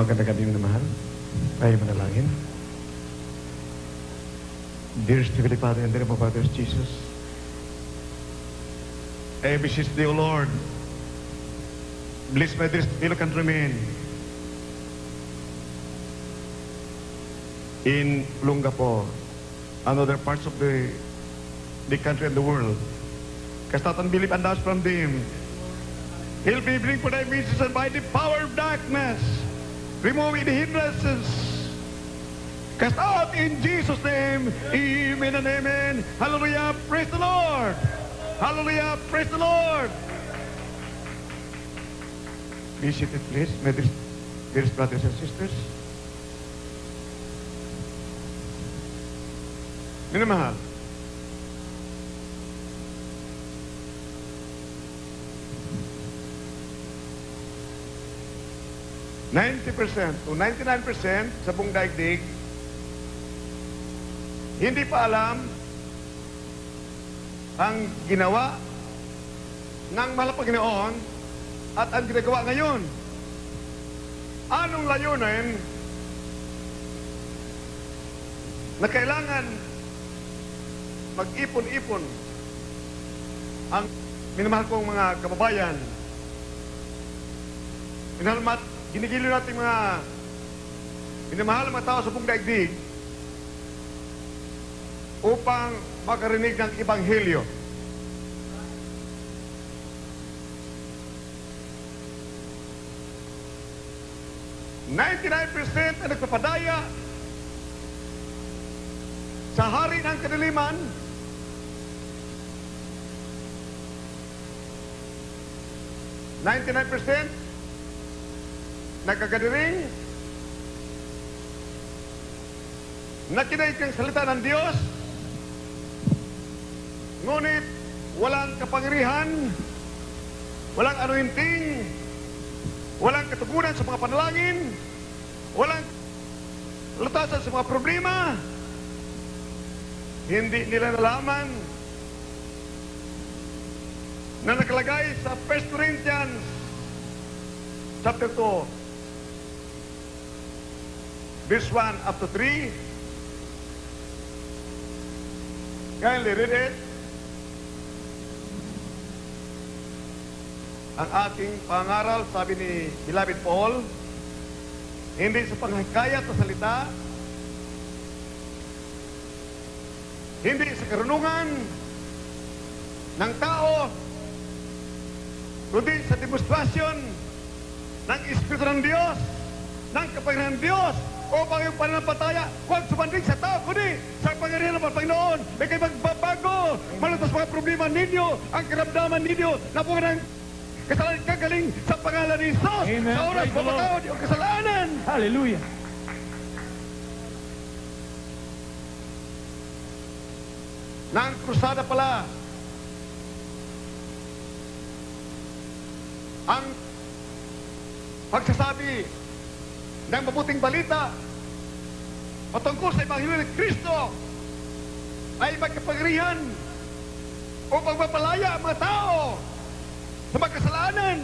Magandang gabi na mahal. Tayo manalangin. Dearest Heavenly Father, and dear my Father Jesus, I beseech thee, O Lord, bless my dearest fellow countrymen in Lungapor and other parts of the country and the world. Cast out unbelief and doubts from them. Help me bring for thy message and by the power of darkness, remove the hindrances. Cast out in Jesus' name. Amen and amen. Hallelujah. Praise the Lord. Hallelujah. Praise the Lord. Be seated, please, my dearest brothers and sisters. Minamahal, %90 to 99% sa buong daigdig hindi pa alam ang ginawa ng mahal na Panginoon at ang ginagawa ngayon. Anong layunin na kailangan mag-ipon-ipon ang minamahal kong mga kababayan? Minahal ginigiliw natin mga minamahal na mga tao sa buong daigdig upang makarinig ng Ebanghelyo. %99 na nagpapadaya sa hari ng kadiliman, %99 nagkagadiring, nakinig ng salita ng Diyos, ngunit walang kapangyarihan, walang anointing, walang katugunan sa mga panalangin, walang lutasan sa mga problema. Hindi nila nalaman na nakalagay sa 1 Corinthians chapter 2 verse 1 up to 3. Kindly read it. Ang ating pangaral, sabi ni Beloved Paul, hindi sa panghikayat na salita, hindi sa karunungan ng tao, kundi sa demonstrasyon ng Espiritu ng Diyos, ng kapangyarihan ng Diyos, upang yung pananampalataya huwag sumanding sa tao, kundi sa pangyarihan ng Panginoon. May kayo magbabago, malutas mga problema ninyo, ang karamdaman ninyo na bunga ng kasalanan kagaling sa pangalan ni Jesus. Amen. Sa oras Praise the Lord. papatawad yung kasalanan. Hallelujah. Nang krusada pala ang pagsasabi ng mabuting balita patungkol sa Ebanghelyo ni Kristo ay magkapangyarihan upang mapalaya ang mga tao sa mga kasalanan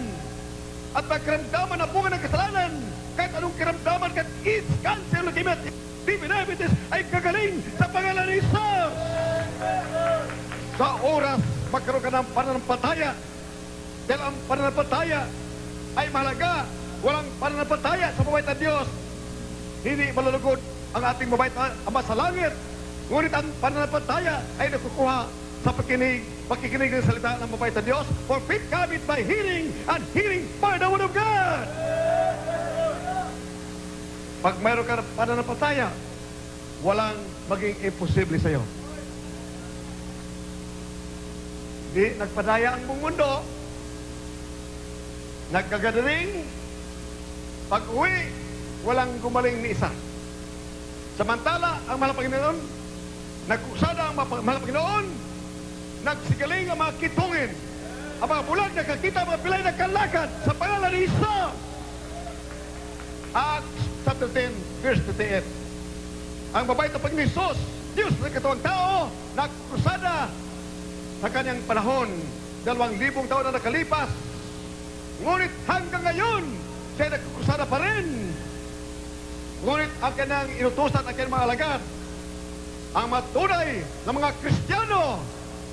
at magkaramdaman na bunga ng kasalanan. Kahit anong karamdaman, kahit AIDS, cancer, leukemia, diabetes ay gagaling sa pangalan ni Jesus. Sa oras magkaroon ka ng pananampalataya, dahil ang pananampalataya ay mahalaga. Walang pananampalataya sa mabait na Diyos, hindi malulugod ang ating mabait na Ama sa langit. Ngunit ang pananampalataya ay nakukuha sa pakikinig ng salita ng mabait na Diyos. For faith cometh by hearing, and hearing by the word of God. Pag mayroon ka ng pananampalataya, walang maging imposible sa iyo. Di nagpadaya ang buong mundo, nagkagadaring, pag-uwi, walang gumaling ni isa. Samantala, ang mahal na Panginoon, nagkusada ang mahal na Panginoon, nagsigaling ang mga kitungin, ang mga bulag nakakita, ang mga pilay nakalakad sa pangalan ni Isa. Acts chapter 10, verse 38. Ang mabait na Panginoon Jesus, Diyos na katawang tao, nagkusada sa kanyang panahon. 2,000 taon na nakalipas. Ngunit hanggang ngayon, siya nagkukusada pa rin Ngunit ang kanyang inutusan ang kanyang mga alagad, ang matunay na mga Kristiyano,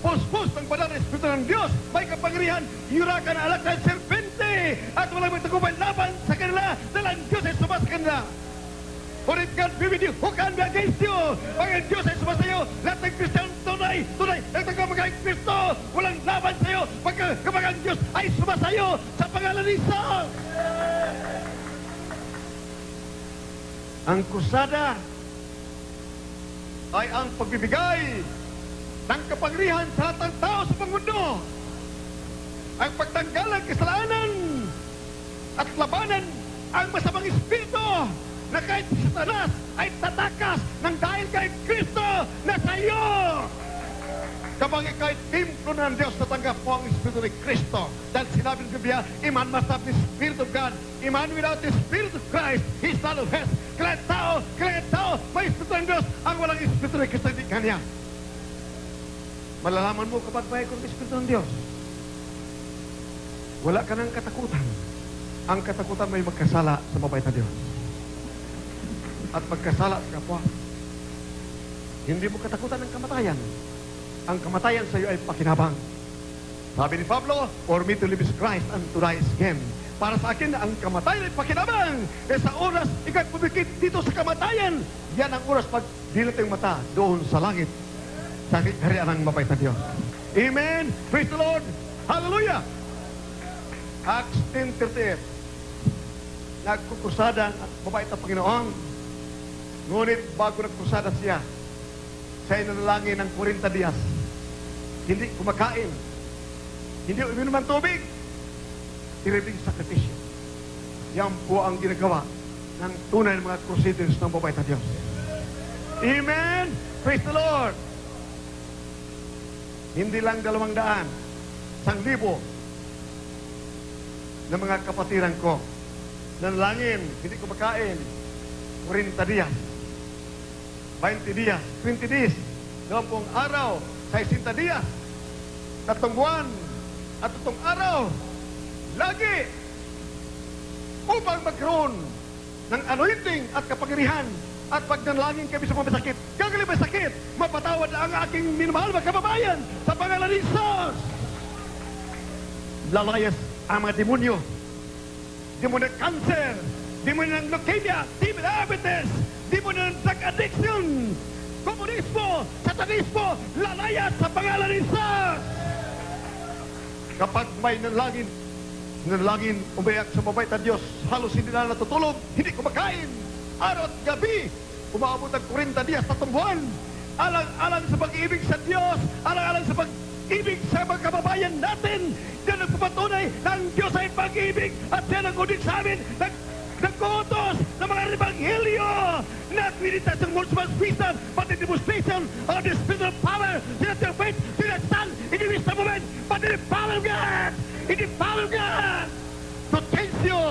puspos ng banal na Espiritu ng Diyos, may kapangyarihan, yurakan ang alak ng serpente at walang magtagumpay laban sa kanila dahil ang Diyos ay sumasa kanila. For if God be with you, who can be against you? Pag ang Diyos ay sumasa iyo, lahat ng Kristiyano tunay, nagtagumpay ng Kristo, walang laban sa iyo, kapag ang Diyos ay sumasa iyo sa pangalan ni Jesus. Ang kusada ay ang pagbibigay ng kapangyarihan sa lahat ng tao sa mundo. Ang pagtanggal ng kasalanan at labanan ang masamang espiritu na kahit si Satanas ay tatakas ng dahil kay Kristo na sa iyo. Kapag ikaw'y templo ng Diyos, tatanggap mo ang Espiritu ni Kristo. Dahil sinabi ng Biblia, a man must have the Spirit of God. A man without the Spirit of Christ, he is not of his. Kailangan tao, may Espiritu ng Diyos. Ang walang Espiritu ni Kristo, hindi kanya. Malalaman mo kapag may kong Espiritu ng Diyos. Wala ka ng katakutan. Ang katakutan may magkasala sa mabait na Diyos. At magkasala sa kapwa. Hindi mo katakutan ng kamatayan. Ang kamatayan sa iyo ay pakinabang. Sabi ni Pablo, for me to live is Christ and to die is gain. Para sa akin, ang kamatayan ay pakinabang. E sa oras, ikaw'y pumikit dito sa kamatayan. Yan ang oras pag dilat yung mata doon sa langit. Sa kaharian ng mabait na Diyos. Amen. Praise the Lord. Hallelujah. Acts 10:38. Nagkukusada at mabait na Panginoon. Ngunit bago nagkusada siya, siya ay nanalangin ng 40 dias. Hindi kumakain. Hindi uminom ng tubig. Tiribing sakripisyo. Yan po ang ginagawa ng tunay ng mga crusaders ng mabait na Diyos. Amen. Praise the Lord. Hindi lang 200, 1,000 ng mga kapatiran ko. Nanalangin, hindi kumakain. 40 dias. 20 dias, 20 days, 20 araw, 60 dias, 3 buwan, at 3 araw, lagi, upang magkaroon ng anointing at kapangyarihan at pag nanalangin kami sa mga sakit, gagaling may sakit, mapatawad ang aking minamahal mga kababayan sa pangalan ni Jesus. Lalayas ang mga demonyo, demonyo ng cancer, demonyo ng leukemia, demonyo ng diabetes, demonyo ng drug addiction, komunismo, satanismo, lalayas sa pangalan ni Jesus. Kapag may nanalangin, umayak sa mabait na Diyos, halos hindi na natutulog, hindi kumakain, araw at gabi, umaabot ng 40 dias, 3 buwan, alang sa pag-ibig sa Diyos, alang sa pag-ibig sa mga kababayan natin, yan ang papatunay ng Diyos ay pag-ibig at yan ang ulit sa amin, nagkutos ng mga ebanghelyo not with the multiple wisdom but the demonstration of the spiritual power so that your faith will not stand in the midst of moment but in the power of God, in the power of God to change you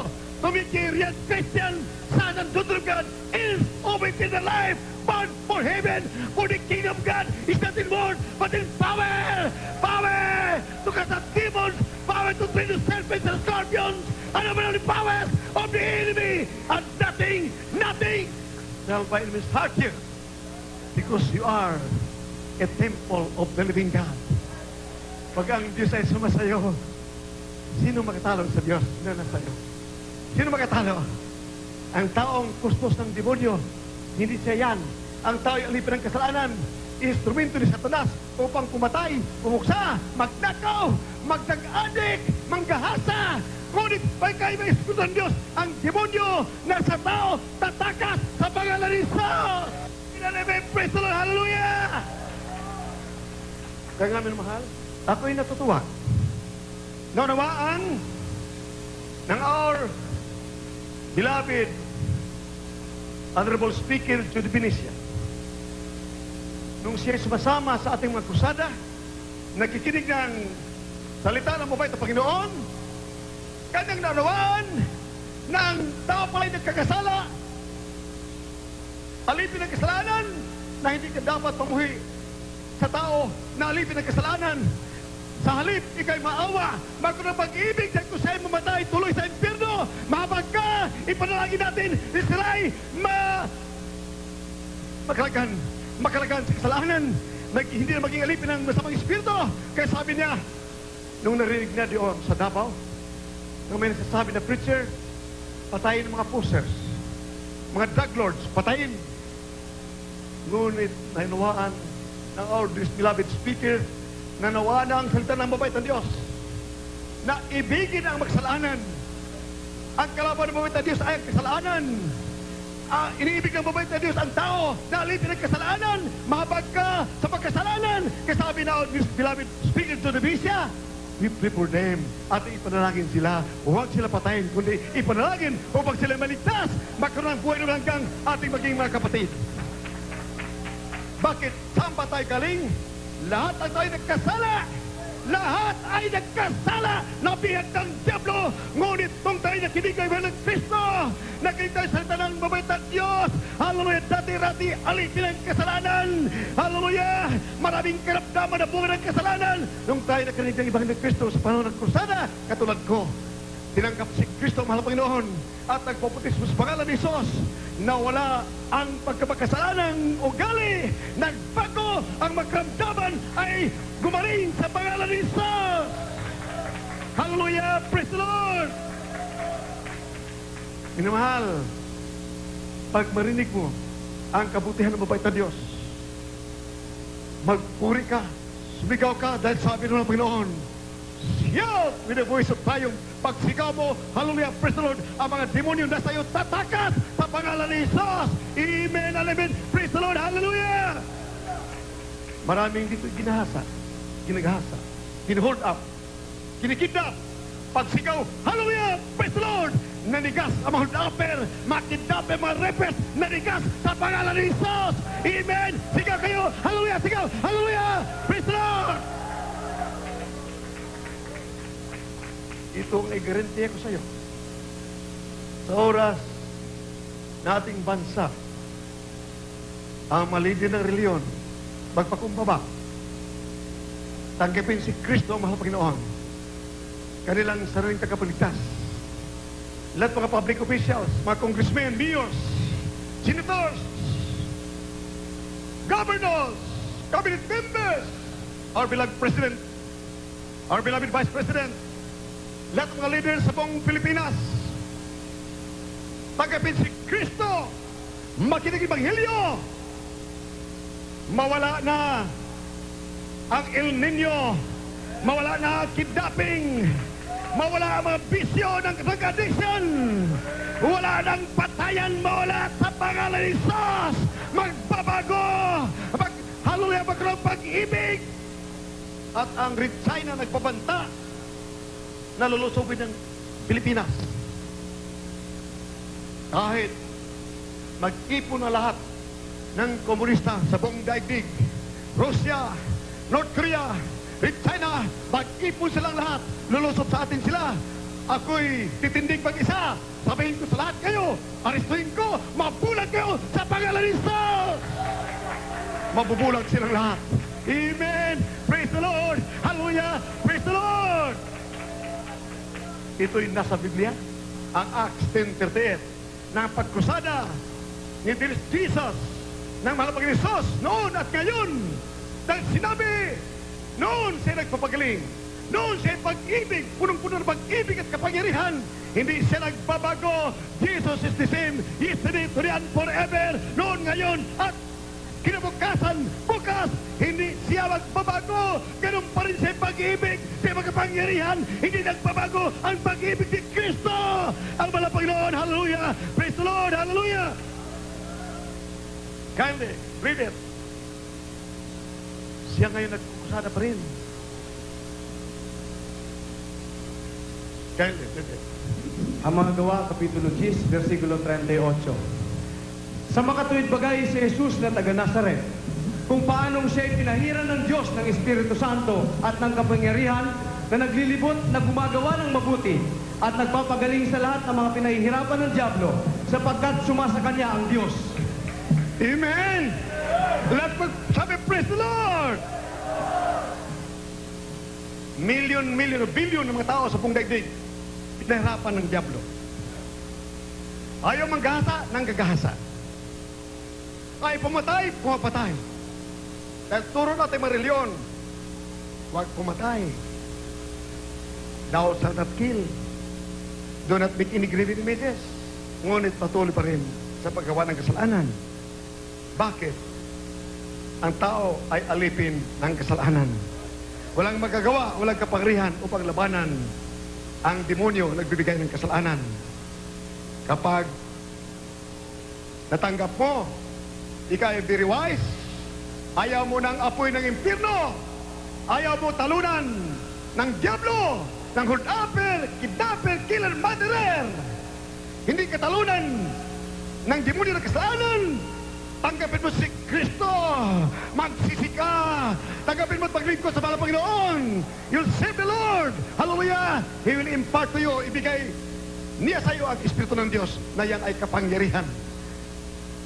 to make a real Christian son and daughter of God is open in the life born for heaven, for the kingdom of God is not in word but in power to cast out demons, power to train the serpents and scorpions and over the powers of the enemy, and nothing shall by enemies hurt you, because you are a temple of the living God. Pag ang Diyos ay sumasayo, sino makatalo sa Diyos na nasa iyo? Sino makatalo? Ang taong kustos ng demonyo, hindi siya yan. Ang tao ay alipin ng kasalanan, instrumento ni Satanas upang pumatay, pumuksa, magnakaw, magdag-adik, manggahasa. Ngunit may kaibang Espiritu ng Diyos, ang demonyo na sa tao tatakas sa pangalan ni Jesus. Praise the Lord, hallelujah! Kaya nga minamahal, ako'y natutuwa. Naunawaan ng our beloved Honorable Speaker Jude Benicia, nung siya sumasama sa ating mga krusada, nakikinig ng salita ng mabait na Panginoon, kanyang naunawaan na ang tao pala'y nagkakasala, alipin ng kasalanan na hindi ka dapat pamuhi sa tao na alipin ng kasalanan. Sa halip, ikay maawa, magkaroon ng pag-ibig dahil kung siya'y mamatay tuloy sa impyerno, mahabag ka, ipanalangin natin, sila'y makalagan sa kasalanan, hindi na maging alipin ng masamang espiritu. Kaya sabi niya, nung narinig na doon sa Davao, nung may nagsasabi na preacher, patayin ang mga posers, mga drug lords, patayin. Ngunit nahinawaan ng our beloved speaker, nanawaan ang salita ng mabait ng Diyos, na ibigin ang makasalanan. Ang kalaban ng mabait na Diyos ay ang kasalanan. Iniibig ng mabait na Diyos ang tao na alipin ng kasalanan. Mahabag ka sa pagkasalanan. Kaya sabi na, beloved speaker to the Bisya, we pray for them at ipanalangin sila. Huwag sila patayin, kundi ipanalangin upang sila maligtas, magkaroon ng buhay ng hanggang ating maging mga kapatid. Bakit? Saan ba tayo galing? Lahat ang tayo nagkasala. Lahat ay nagkasala. Nabihag ng Diablo. Ngunit kung tayo nakinig kay ng Kristo, nakinig tayo sa salita ng mabait na Diyos, hallelujah, dati-rati alipin ang kasalanan. Hallelujah, maraming karamdaman na bunga ng kasalanan. Nung tayo nakinig ng Ibanghelyo ng Kristo sa panahon ng krusada, katulad ko, tinanggap si Kristo, mahal Panginoon, at nagpuputismo sa pangalan ni Jesus, nawala ang pagkapagkasalanang ugali, nagbago ang magkaramdaman, ay gumaling sa pangalan ni Jesus. Hallelujah, praise the Lord. Minamahal, pag marinig mo ang kabutihan ng mabait na Diyos, magpuri ka, sumigaw ka, dahil sabi ng Panginoon, shout with the voice of triumph. Pag sigaw mo, hallelujah, praise the Lord, ang mga demonyo na sa iyo tatakas sa pangalan ni Jesus. Amen, amen, praise the Lord, hallelujah. Maraming dito ginahasa, ginagahasa, gin-hold up, kinikidnap. Pag sigaw, hallelujah, praise the Lord, nanigas ang mga hold-upper, makidnapper, mga repers, nanigas sa pangalan ni Jesus. Amen, sigaw kayo, hallelujah, sigaw, hallelujah, praise the Lord. Ito ang i-garantiya ko sa iyo. Sa oras na ating bansa, ang malidi ng reliyon, magpakumbaba, tanggapin si Kristo ang mahal Panginoon, kanilang sariling tagapagligtas. Lahat mga public officials, mga congressmen, mayors, senators, governors, cabinet members, our beloved president, our beloved vice president, lahat ng mga leaders sa buong Pilipinas, tanggapin si Kristo, makinig Ebanghelyo, mawala na ang El Nino, mawala na ang kidnapping, mawala ang mga bisyo ng drug addiction, wala ng patayan, mawala sa pangalan ni Jesus, magbabago, hallelujah, magkaroon pag-ibig, at ang Red China nagpabanta, nalulusubin ng Pilipinas. Kahit mag-ipon na lahat ng komunista sa buong daigdig, Russia, North Korea, Red China, mag-ipon silang lahat, lulusob sa atin sila. Ako'y titindig mag-isa, sabihin ko sa lahat kayo, arestuhin ko, mabulag kayo sa pangalan ni Jesus. Mabubulag silang lahat. Amen. Praise the Lord. Hallelujah. Praise the Lord. Ito'y nasa Biblia, ang Acts 10:38, ng pagkrusada ni Jesus, ng mahal na Jesus, noon at ngayon, dahil sinabi, noon siya nagpapagaling, noon siya pag-ibig, punong-puno ng pag-ibig at kapangyarihan, hindi siya nagbabago. Jesus is the same, yesterday, today, and forever, noon, ngayon, at kinabukasan, bukas, hindi siya magbabago. Ganun pa rin siya pag-ibig, siya magkapangyarihan, hindi nagbabago ang pag-ibig ni Kristo. Ang mahal na Panginoon, hallelujah, praise the Lord, hallelujah. Kindly, read it. Siya ngayon nagkukusada pa rin. Kindly, read it. Ang mga gawa, Kapitulo 10, versikulo 38. Sa makatuwid bagay si Jesus na taga Nazaret, kung paanong siya'y pinahiran ng Diyos ng Espiritu Santo at ng kapangyarihan na naglilibot na gumagawa ng mabuti at nagpapagaling sa lahat ng mga pinahihirapan ng Diablo sapagkat sumasa Kanya ang Diyos. Amen! Lahat sabi, praise the Lord! Million, billion ng mga tao sa buong daigdig, pinahirapan ng Diablo. Ayaw manggahasa ng gagahasa. Ay pumatay, pumapatay. Dahil turo natin marilyon, huwag pumatay. Thou shalt not kill. Do not make any graven images. Ngunit patuloy pa rin sa paggawa ng kasalanan. Bakit? Ang tao ay alipin ng kasalanan. Walang magagawa, walang kapangyarihan upang labanan ang demonyo nagbibigay ng kasalanan. Kapag natanggap mo, ikaw ay very wise, ayaw mo ng apoy ng impyerno, ayaw mo talunan ng diablo, ng hudapel, kidnapper, killer, murderer. Hindi ka talunan ng demonyo ng kasalanan. Tanggapin mo si Kristo. Magsisi ka. Tanggapin mo at maglingkod sa mahal na Panginoon. You'll save the Lord. Hallelujah. He will impart to you. Ibigay niya sa iyo ang Espiritu ng Diyos na yan ay kapangyarihan.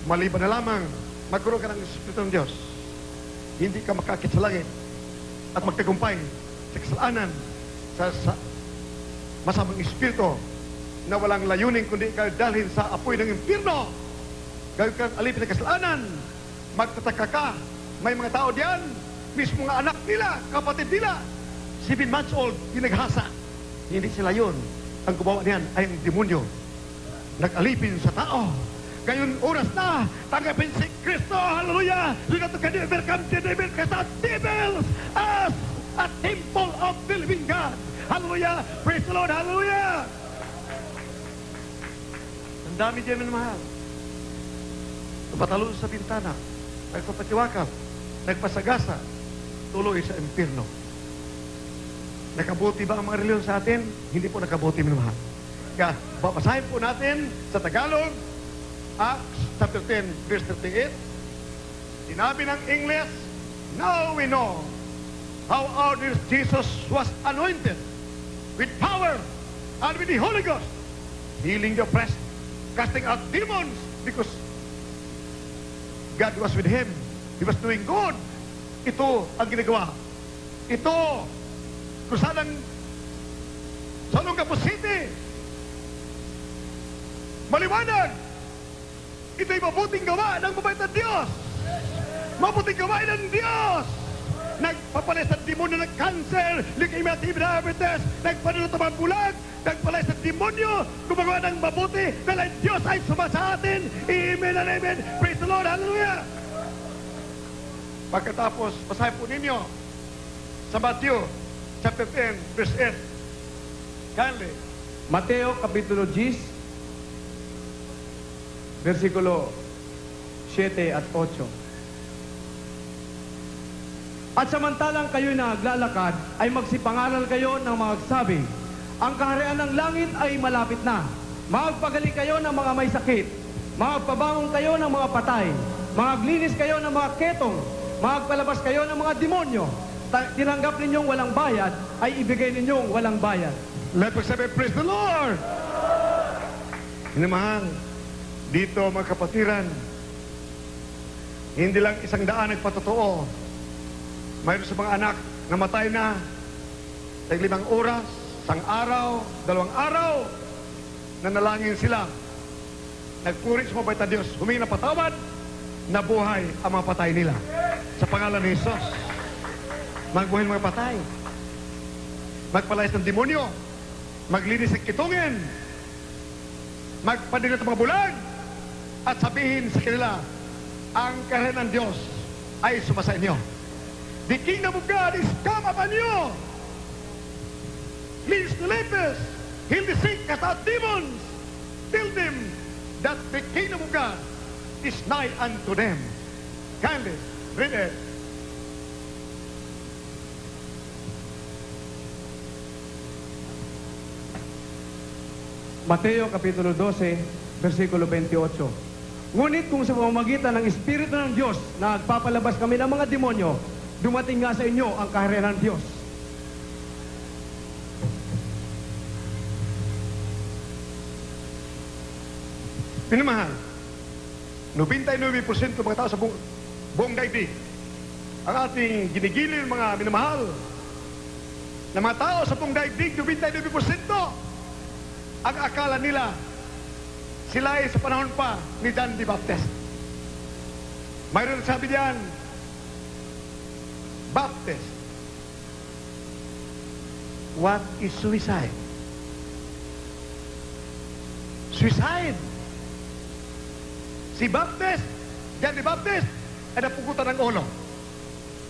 Maliban na lamang magkaroon ka ng Espiritu ng Diyos, hindi ka makakit sa langit at magtagumpay sa kasalanan, sa masamang Espiritu na walang layunin kundi ka dalhin sa apoy ng impyerno. Gawin kang alipin ng kasalanan. Magtataka ka. May mga tao diyan, mismo mga anak nila, kapatid nila, 7 months old, pinaghasa. Hindi sila yun. Ang gumawa niyan ay ang demonyo. Nag-alipin sa tao. Ngayon oras na, tanggapin si Kristo. Hallelujah! So that you can overcome the devil, cast out devils as a temple of the living God. Hallelujah! Praise the Lord! Hallelujah! Ang dami diyan ng mahal. Patalo sa bintana, nagpapatiwakal, nagpasagasa, tuloy sa impyerno. Nakabuti ba ang mga reliyon sa atin? Hindi po nakabuti, minamahal. Kaya, babasahin po natin sa Tagalog, Acts chapter 10, verse 38. Sinabi ng English, now we know how our dear Jesus was anointed with power and with the Holy Ghost, healing the oppressed, casting out demons, because God was with him. He was doing good. Ito ang ginagawa. Ito, kung saan ang sa Olongapo City, maliwanag. Ito'y mabuting gawa ng mabait na Diyos. Mabuting gawain ng Diyos. Nagpapalis sa demonyo ng cancer, leukemia, TB, diabetes, nagpanulat ng mga bulag, nagpalis sa demonyo, gumagawa ng mabuti, dahil ang Diyos ay suma sa atin. Amen and amen. Praise the Lord. Hallelujah. Pagkatapos, basahin po ninyo sa Matthew chapter 10, verse 8. Kindly. Mateo Kapitulo 10, versikulo 7 at 8. At samantalang kayo naglalakad, ay magsipangaral kayo ng magsabi, ang kaharian ng langit ay malapit na. Magpagaling kayo ng mga may sakit. Magpabangon kayo ng mga patay. Maglinis kayo ng mga ketong. Magpalabas kayo ng mga demonyo. Tinanggap ninyong walang bayad, ay ibigay ninyong walang bayad. Let us say, praise the Lord! Minamahal, dito mga kapatiran, hindi lang 100 nagpatotoo. Mayroon sa mga anak namatay na sa 5 oras, 1 araw, 2 araw, nanalangin sila. Nagpuri sa mabait na Diyos, humingi ng patawad, nabuhay ang mga patay nila. Sa pangalan ni Jesus, magbuhay ng mga patay. Magpalayas ng demonyo, maglinis ng kitungin, magpadilat ng mga bulag, at sabihin sa kanila, ang kaharian ng Diyos ay sumasa inyo. The kingdom of God is come upon you. Cleanse the lepers, heal the sick, cast out demons. Tell them that the kingdom of God is nigh unto them. Kindly read it. Mateo Kapitulo 12, versikulo 28. Ngunit kung sa pamamagitan ng Espiritu ng Diyos na nagpapalabas kami ng mga demonyo, dumating nga sa inyo ang kaharian ng Diyos. Minamahal, 99% ng mga tao sa buong daigdig, ang ating ginigilin mga minamahal, na mga tao sa buong daigdig, 99%, ang akala nila sila ay sa panahon pa ni John the Baptist. Mayroon sabi diyan, Baptist, what is suicide? Suicide! Si Baptist, John the Baptist, ay napugutan ng ulo.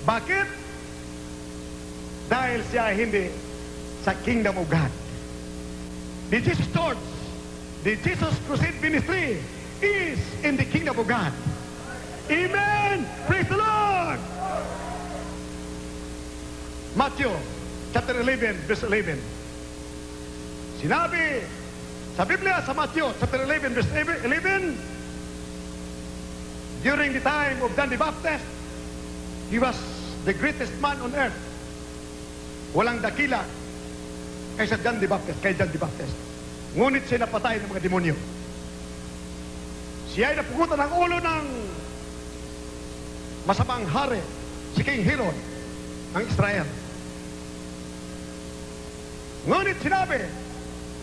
Bakit? Dahil siya ay hindi sa kingdom of God. The Jesus Church, the Jesus Crusade Ministry is in the kingdom of God. Amen! Praise the Lord! Matthew chapter 11, verse 11. Sinabi sa Biblia, sa Matthew chapter 11, verse 11, during the time of John the Baptist, he was the greatest man on earth. Walang dakila kaysa John the Baptist, kay John the Baptist. Ngunit siya napatay ng mga demonyo. Siya ay napugutan ng ulo ng masamang hari, si King Herod ng Israel. Ngunit sinabi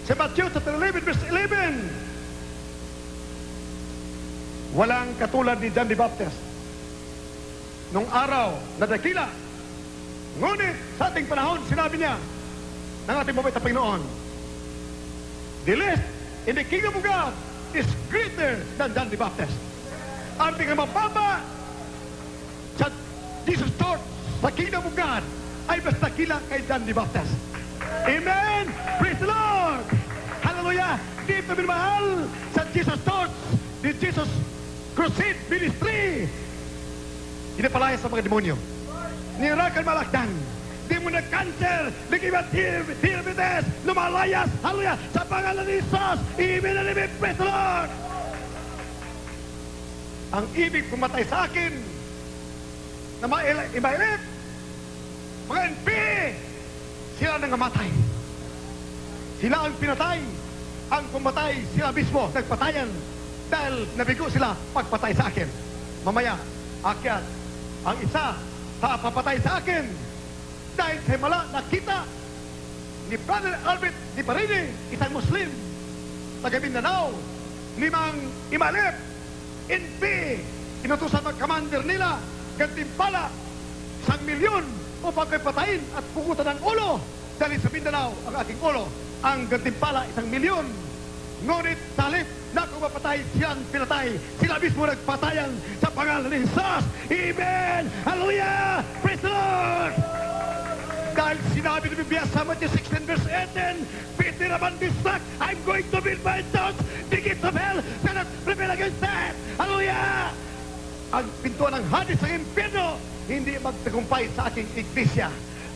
sa Matthew chapter 11, verse 11, walang katulad ni John the Baptist nung araw na dakila. Ngunit sa ating panahon, sinabi niya ng ating mabait na Panginoon, the least in the kingdom of God is greater than John the Baptist. Ang pinamababa sa Jesus Church, sa kingdom of God, ay mas dakila kay John the Baptist. Amen! Praise the Lord! Hallelujah! Dito minamahal sa Jesus Church, the Jesus Crusade Ministry, inapalaya sa mga demonyo. Nirakan malakdan. Di mo na cancer, likibat diabetes, lumalayas, hallelujah, sa pangalan ni Jesus. Amen and amen, praise the Lord. Ang ibig pumatay sa akin na mailit, mga NP, sila nangamatay. Sila ang pinatay. Ang pumatay, sila mismo, nagpatayan. Dahil nabigo sila pagpatay sa akin. Mamaya, akyat, ang isa, papatay sa akin. Dahil sa mala, nakita ni Brother Albert Di Parini, isang Muslim, taga Mindanao, 5 imalip, NP, inutusan ng commander nila, gantimpala, 1,000,000 upang kayo patayin at pugutan ng ulo. Dahil sa Mindanao, ang ating ulo, ang gantimpala, 1,000,000. Ngunit talip na kung mapatay, siyang pinatay. Sila mismo nagpatayan sa pangalan ni Jesus. Amen! Hallelujah! Praise the Lord! Dahil sinabi ni Biblia sa Matthew 16 verse 18, Peter naman distract, I'm going to build my church, the gates of hell cannot prevail against that. Hallelujah! Ang pintuan ng Hades sa impyerno, hindi magtagumpay sa aking iglesia.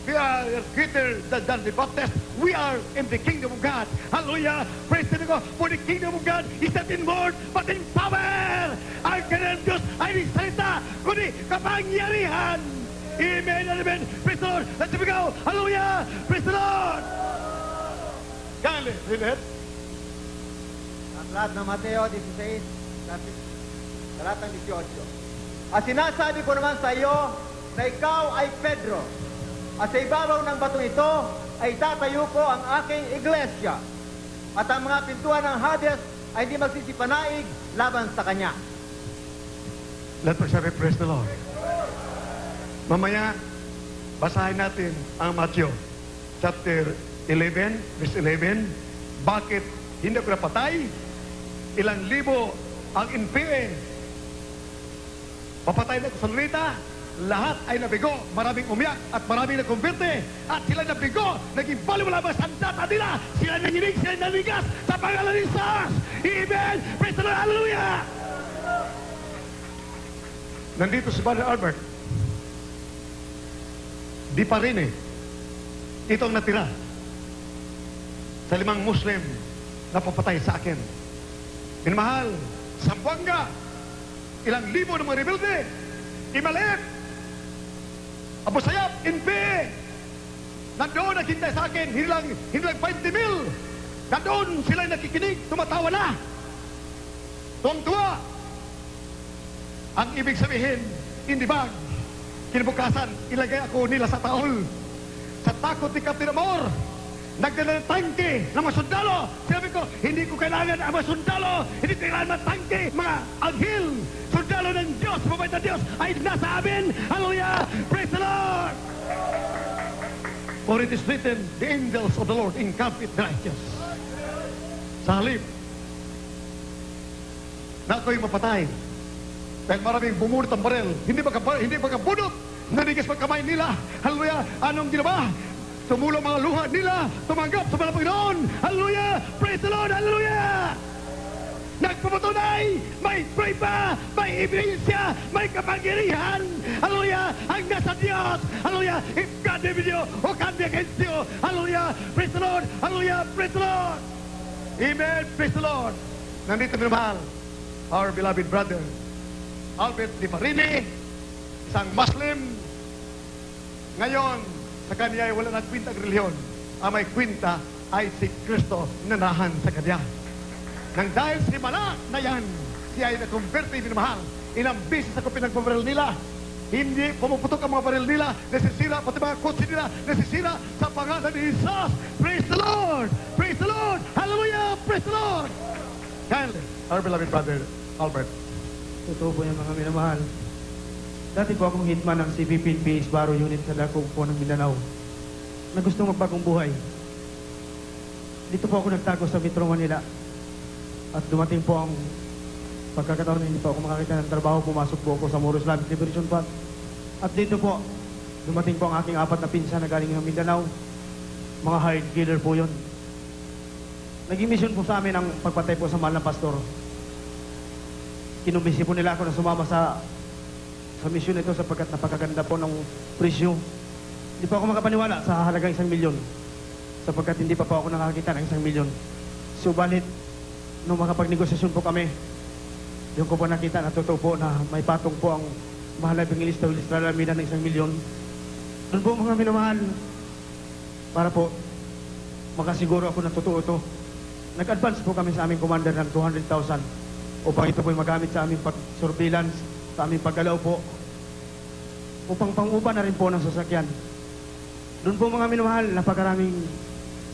We are greater than John the Baptist. We are in the kingdom of God. Hallelujah! Praise the Lord. For the kingdom of God is not in word, but in power. Ang kanyang Diyos ay di salita, kundi kapangyarihan. Amen and amen. Praise the Lord. Let's go. Hallelujah! Praise the Lord! Kale, Rinet. Aklat ng Mateo 16, talatang 18. At sinasabi ko naman sa iyo na ikaw ay Pedro. At sa ibabaw ng batong ito ay tatayo ko ang aking iglesia. At ang mga pintuan ng Hades ay hindi magsisipanaig laban sa kanya. Let us have a praise the Lord. Mamaya, basahin natin ang Matthew chapter 11, verse 11. Bakit hindi ko napatay? Ilang libo ang NPA. Papatay na ko sa lunita. Lahat ay nabigo, maraming umiyak at maraming nagkumberte at sila nabigo, naging baliwala ba sandata nila, sila nanginig, sila nanigas sa pangalan ni Jesus. Amen! Praise the Lord! Hallelujah! Nandito si Brother Albert. Di pa rin ito ang natira sa 5 Muslim na papatay sa akin. Minamahal, Zamboanga, ilang libo ng mga rebelde, Imalip, Abu Sayyaf, NP, nandoon naghintay sa akin, hindi lang 20,000. Nandoon sila nakikinig, tumatawa na. Tuwang-tuwa. Ang ibig sabihin, in the bag, kinabukasan, ilagay ako nila sa taol. Sa takot ni Captain Amor, nagdala ng tangke ng mga sundalo. Sabi ko, hindi ko kailangan ang mga sundalo, hindi ko kailangan mga tangke, mga anghel, sundalo ng Diyos, mabait na Diyos ay nasa amin. Hallelujah! Praise the Lord! For it is written, the angels of the Lord encamp with the righteous. Sa halip, na ako'y mapatay. Dahil maraming bumunot ang barel, hindi magkabunot, nanigis magkamay nila. Hallelujah! Anong ginawa? Tumulong mga luha nila, tumanggap sa mga Panginoon. Hallelujah! Praise the Lord! Hallelujah! Nagpapatunay, may prueba, may ebidensya, may kapangyarihan. Hallelujah! Ang nasa Diyos. Hallelujah! If God be with you, who can be against you? Hallelujah! Praise the Lord! Hallelujah! Praise the Lord! Amen! Praise the Lord! Nandito minamahal, our beloved brother, Albert Di Marini, isang Muslim. Ngayon, sa kanya ay wala nagkwinta ang reliyon. Ang may kwinta ay si Kristo na nahan sa kanya. Nang dahil si Malak na yan, siya ay nakonverte minamahal. Ilang beses ako pinagpabaril nila. Hindi pumuputok ang mga baril nila, nasisira, pati mga kotse nila, nasisira sa pangalan ni Jesus. Praise the Lord! Praise the Lord! Hallelujah! Praise the Lord! Kindly, our beloved brother, Albert. Totoo po yung mga minamahal. Dati po akong hitman ng CPP PH Baro Unit sa Dakong po ng Mindanao na gusto magbagong buhay. Dito po ako nagtago sa Metro Manila at dumating po ang pagkakataon na hindi po ako makakita ng trabaho. Pumasok po ako sa Moro Islamic Liberation Front at dito po dumating po ang aking 4 na pinsan na galing ng Mindanao. Mga hired killer po yun. Naging mission po sa amin ang pagpatay po sa mahal na pastor. Kinumbisi po nila ako na sumama sa misyon ito sapagkat napakaganda po ng presyo. Hindi pa ako makapaniwala sa halagang 1 milyon sapagkat hindi pa po ako nakakita ng 1 milyon. Subalit, nung makapagnegosasyon po kami, yung ko po nakita na totoo po na may patong po ang mahal na Evangelista Willis Talamina ng 1 milyon. Doon po mga minamahal, para po makasiguro ako na totoo ito. Nag-advance po kami sa aming commander ng 200,000 upang ito po magamit sa aming surveillance, sa aming paggalaw po, upang pang-upa na rin po ng sasakyan. Doon po mga minamahal, napakaraming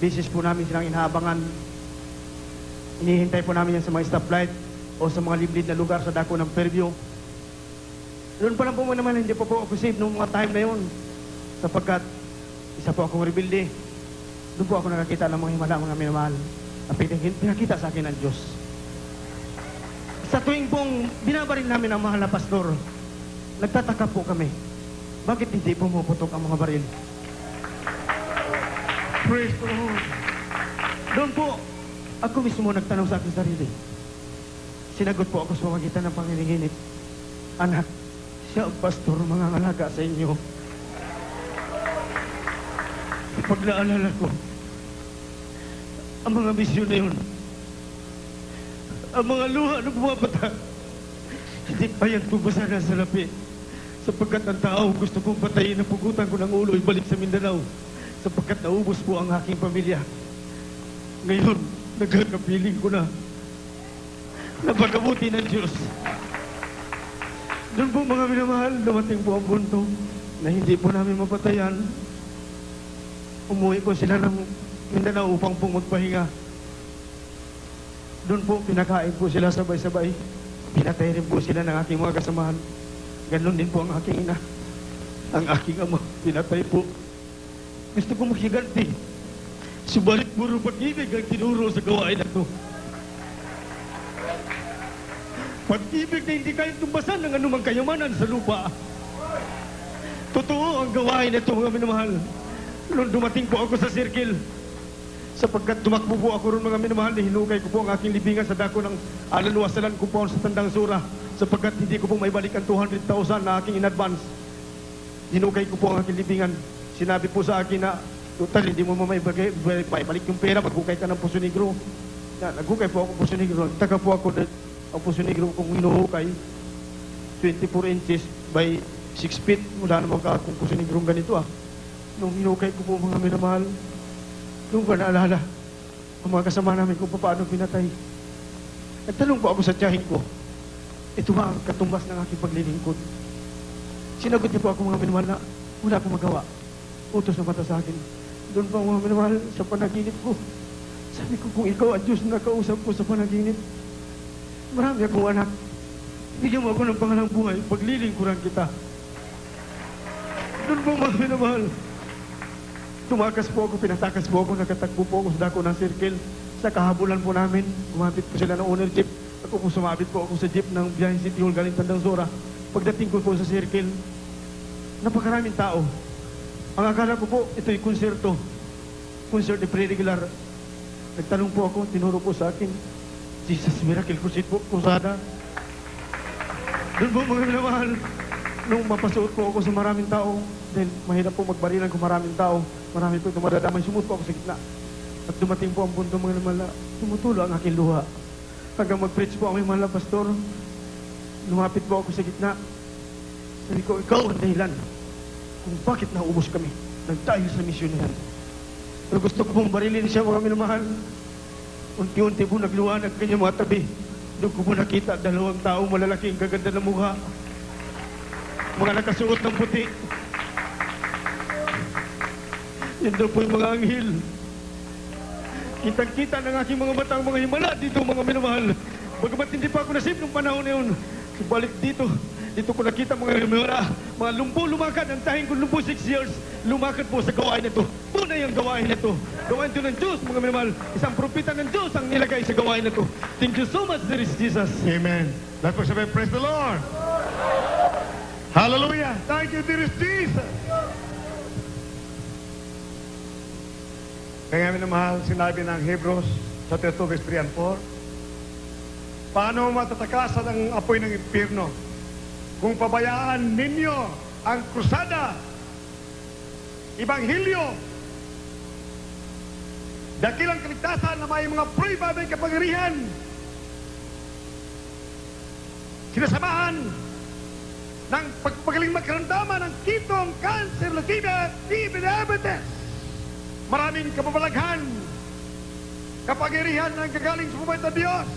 beses po namin silang inaabangan. Inihintay po namin yan sa mga stoplight o sa mga liblid na lugar sa dako ng Fairview. Doon pa lang po naman, hindi po ako safe noong mga time na yun. Sapagkat isa po akong rebelde. Doon po ako nakakita ng mga himala, mga minamahal, na pinakita sa akin ng Diyos. Sa tuwing pong binabaril namin ang mahal na pastor, nagtataka po kami, bakit hindi pumuputok ang mga baril? Praise the Lord! Doon po, ako mismo nagtanong sa aking sarili. Sinagot po ako sa pamagitan ng panginiginip. Anak, siya ang pastor, mga ngalaga sa inyo. Pag naalala ko, ang mga misyon na yun, ang mga luha na bumabata, hindi pa yan pubasa na sa lapi. Sapagkat ang tao gusto kong patayin ang pugutan ko ng ulo, ibalik sa Mindanao. Sapagkat naubos po ang aking pamilya. Ngayon, nagkakapiling ko na napakabuti ng Diyos. Doon po mga minamahal, dumating po ang punto na hindi po namin mapatayan. Umuwi po sila ng Mindanao upang po magpahinga. Doon po, pinakain po sila sabay-sabay. Pinatay rin po sila ng aking mga kasamahan. Ganon din po ang aking ina. Ang aking ama, pinatay po. Gusto ko maghiganti. Subalit puro pag-ibig ang tinuro sa gawain na ito. Pag-ibig na hindi kayang tumbasan ng anumang kayamanan sa lupa. Totoo ang gawain na ito, mga minamahal. Noong dumating po ako sa circle, sapagkat tumakbo po ako ron, mga minamahal, hinukay ko po ang aking libingan sa dako ng alaluwasalan ko po sa Tandang Sura, sapagkat hindi ko po maibalik ang 200,000 na aking in-advance. Hinukay ko po ang aking libingan. Sinabi po sa akin na, total, hindi mo maibalik yung pera, maghukay ka ng Puso Negro. Naghukay po ako ng Puso Negro. Taka po ako ang Puso Negro kung hinuhukay, 24 inches by 6 feet. Wala naman ka akong Puso Negro ganito ah. Nung hinukay ko po, mga minamahal, nung ko naalala, ang mga kasama namin kung paano pinatay. Nagtanong po ako sa tiyahin ko, ito ba ang katumbas ng aking paglilingkod? Sinagot niya po ako, mga minamahal, na wala akong magawa. Utos na mata sa akin. Doon pa mga minamahal sa panaginip ko. Sabi ko, kung ikaw ang Diyos na kausap ko sa panaginip, marami akong anak. Bigyan mo ako ng pangalang buhay, paglilingkuran kita. Doon po mga minamahal. Tumakas po ako, pinatakas po ako, nakatakbo po ako sa dako ng circle. Sa kahabulan po namin, kumapit po sila ng owner jeep. Ako po sumabit po ako sa jeep ng Biyahe City Hall galing Tandang Sora. Pagdating ko po sa circle, napakaraming tao. Ang akala ko po, ito'y konserto. Concert ni pre-regular. Nagtanong po ako, tinuro po sa akin, Jesus Miracle Crusade po, Crusada. Doon po mga minamahal, nung mapasuot po ako sa maraming tao, dahil mahirap po magbarilan kung maraming tao, marami po tumadadamay, sumut po ako sa gitna. At dumating po ang punto mga minamahal, tumutulo ang aking luha. Hanggang mag-preach po ang minamahal na pastor, lumapit po ako sa gitna. Sabi ko, ikaw ang dahilan kung bakit naubos kami nagdahil sa misyon niyan. Pero gusto ko pong barilin siya, mga minamahal. Unti-unti po nagluwanag kanyang mga tabi. Doon ko po nakita dalawang tao malalaki, ang gaganda ng mukha. Mga nakasuot ng puti. Yan daw po yung mga anghel. Kitang-kita ng aking mga mata ang mga himala dito, mga minamahal. Bagamat hindi pa ako nasip nung panahon na yun. Subalik dito ko nakita mga himala, mga lumbo lumakad. Ang tahing kong lumbo 6 years, lumakad po sa gawain na ito. Una yung gawain na ito. Gawain ito ng Diyos, mga minamahal. Isang propita ng Diyos ang nilagay sa gawain na ito. Thank you so much, there is Jesus. Amen. Let's worship and praise the Lord. Hallelujah. Thank you, dear Jesus. Kaya minamahal, sinabi ng Hebrews sa 2 verse 3 and 4, paano matatakasan ang apoy ng impyerno kung pabayaan ninyo ang krusada, ibanghilyo, dakilang kaligtasan na may mga prueba may kapangyarihan, sinasamahan ng pagpagaling magkaramdaman ng kitong, cancer, leukemia, TB, diabetes, maraming kababalaghan, kapangyarihan ng gagaling sa buhay ng Diyos.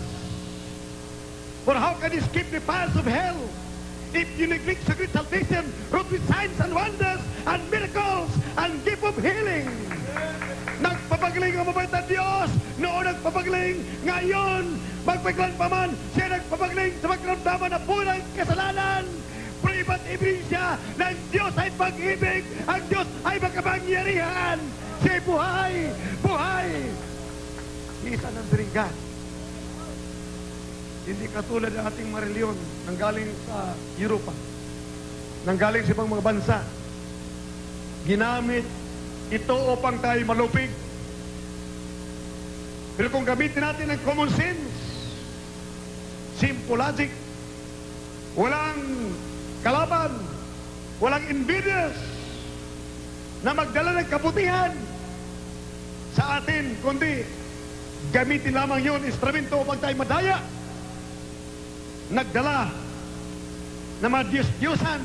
For how can you skip the paths of hell if you neglect sacred salvation, wrought with signs and wonders and miracles and gift of healing? Nagpapagaling ang mabait na Diyos, noon nagpapagaling, ngayon, magpaglan pa man, siya nagpapagaling sa magkaramdaman na pulang kasalanan. Privat ebidensya ng Diyos ay pag-ibig, ang Diyos ay makapangyarihan. Siya buhay, buhay. Isa ng diringgan. Hindi katulad ng ating mga reliyon nanggaling sa Europa, nanggaling sa ibang mga bansa. Ginamit ito upang tayo malupig. Pero kung gamitin natin ang common sense, simple logic, walang kalaban, walang invidious na magdala ng kabutihan sa atin, kundi gamitin lamang yun, instrumento upang tayo madaya. Nagdala na mga Diyos-Diyosan.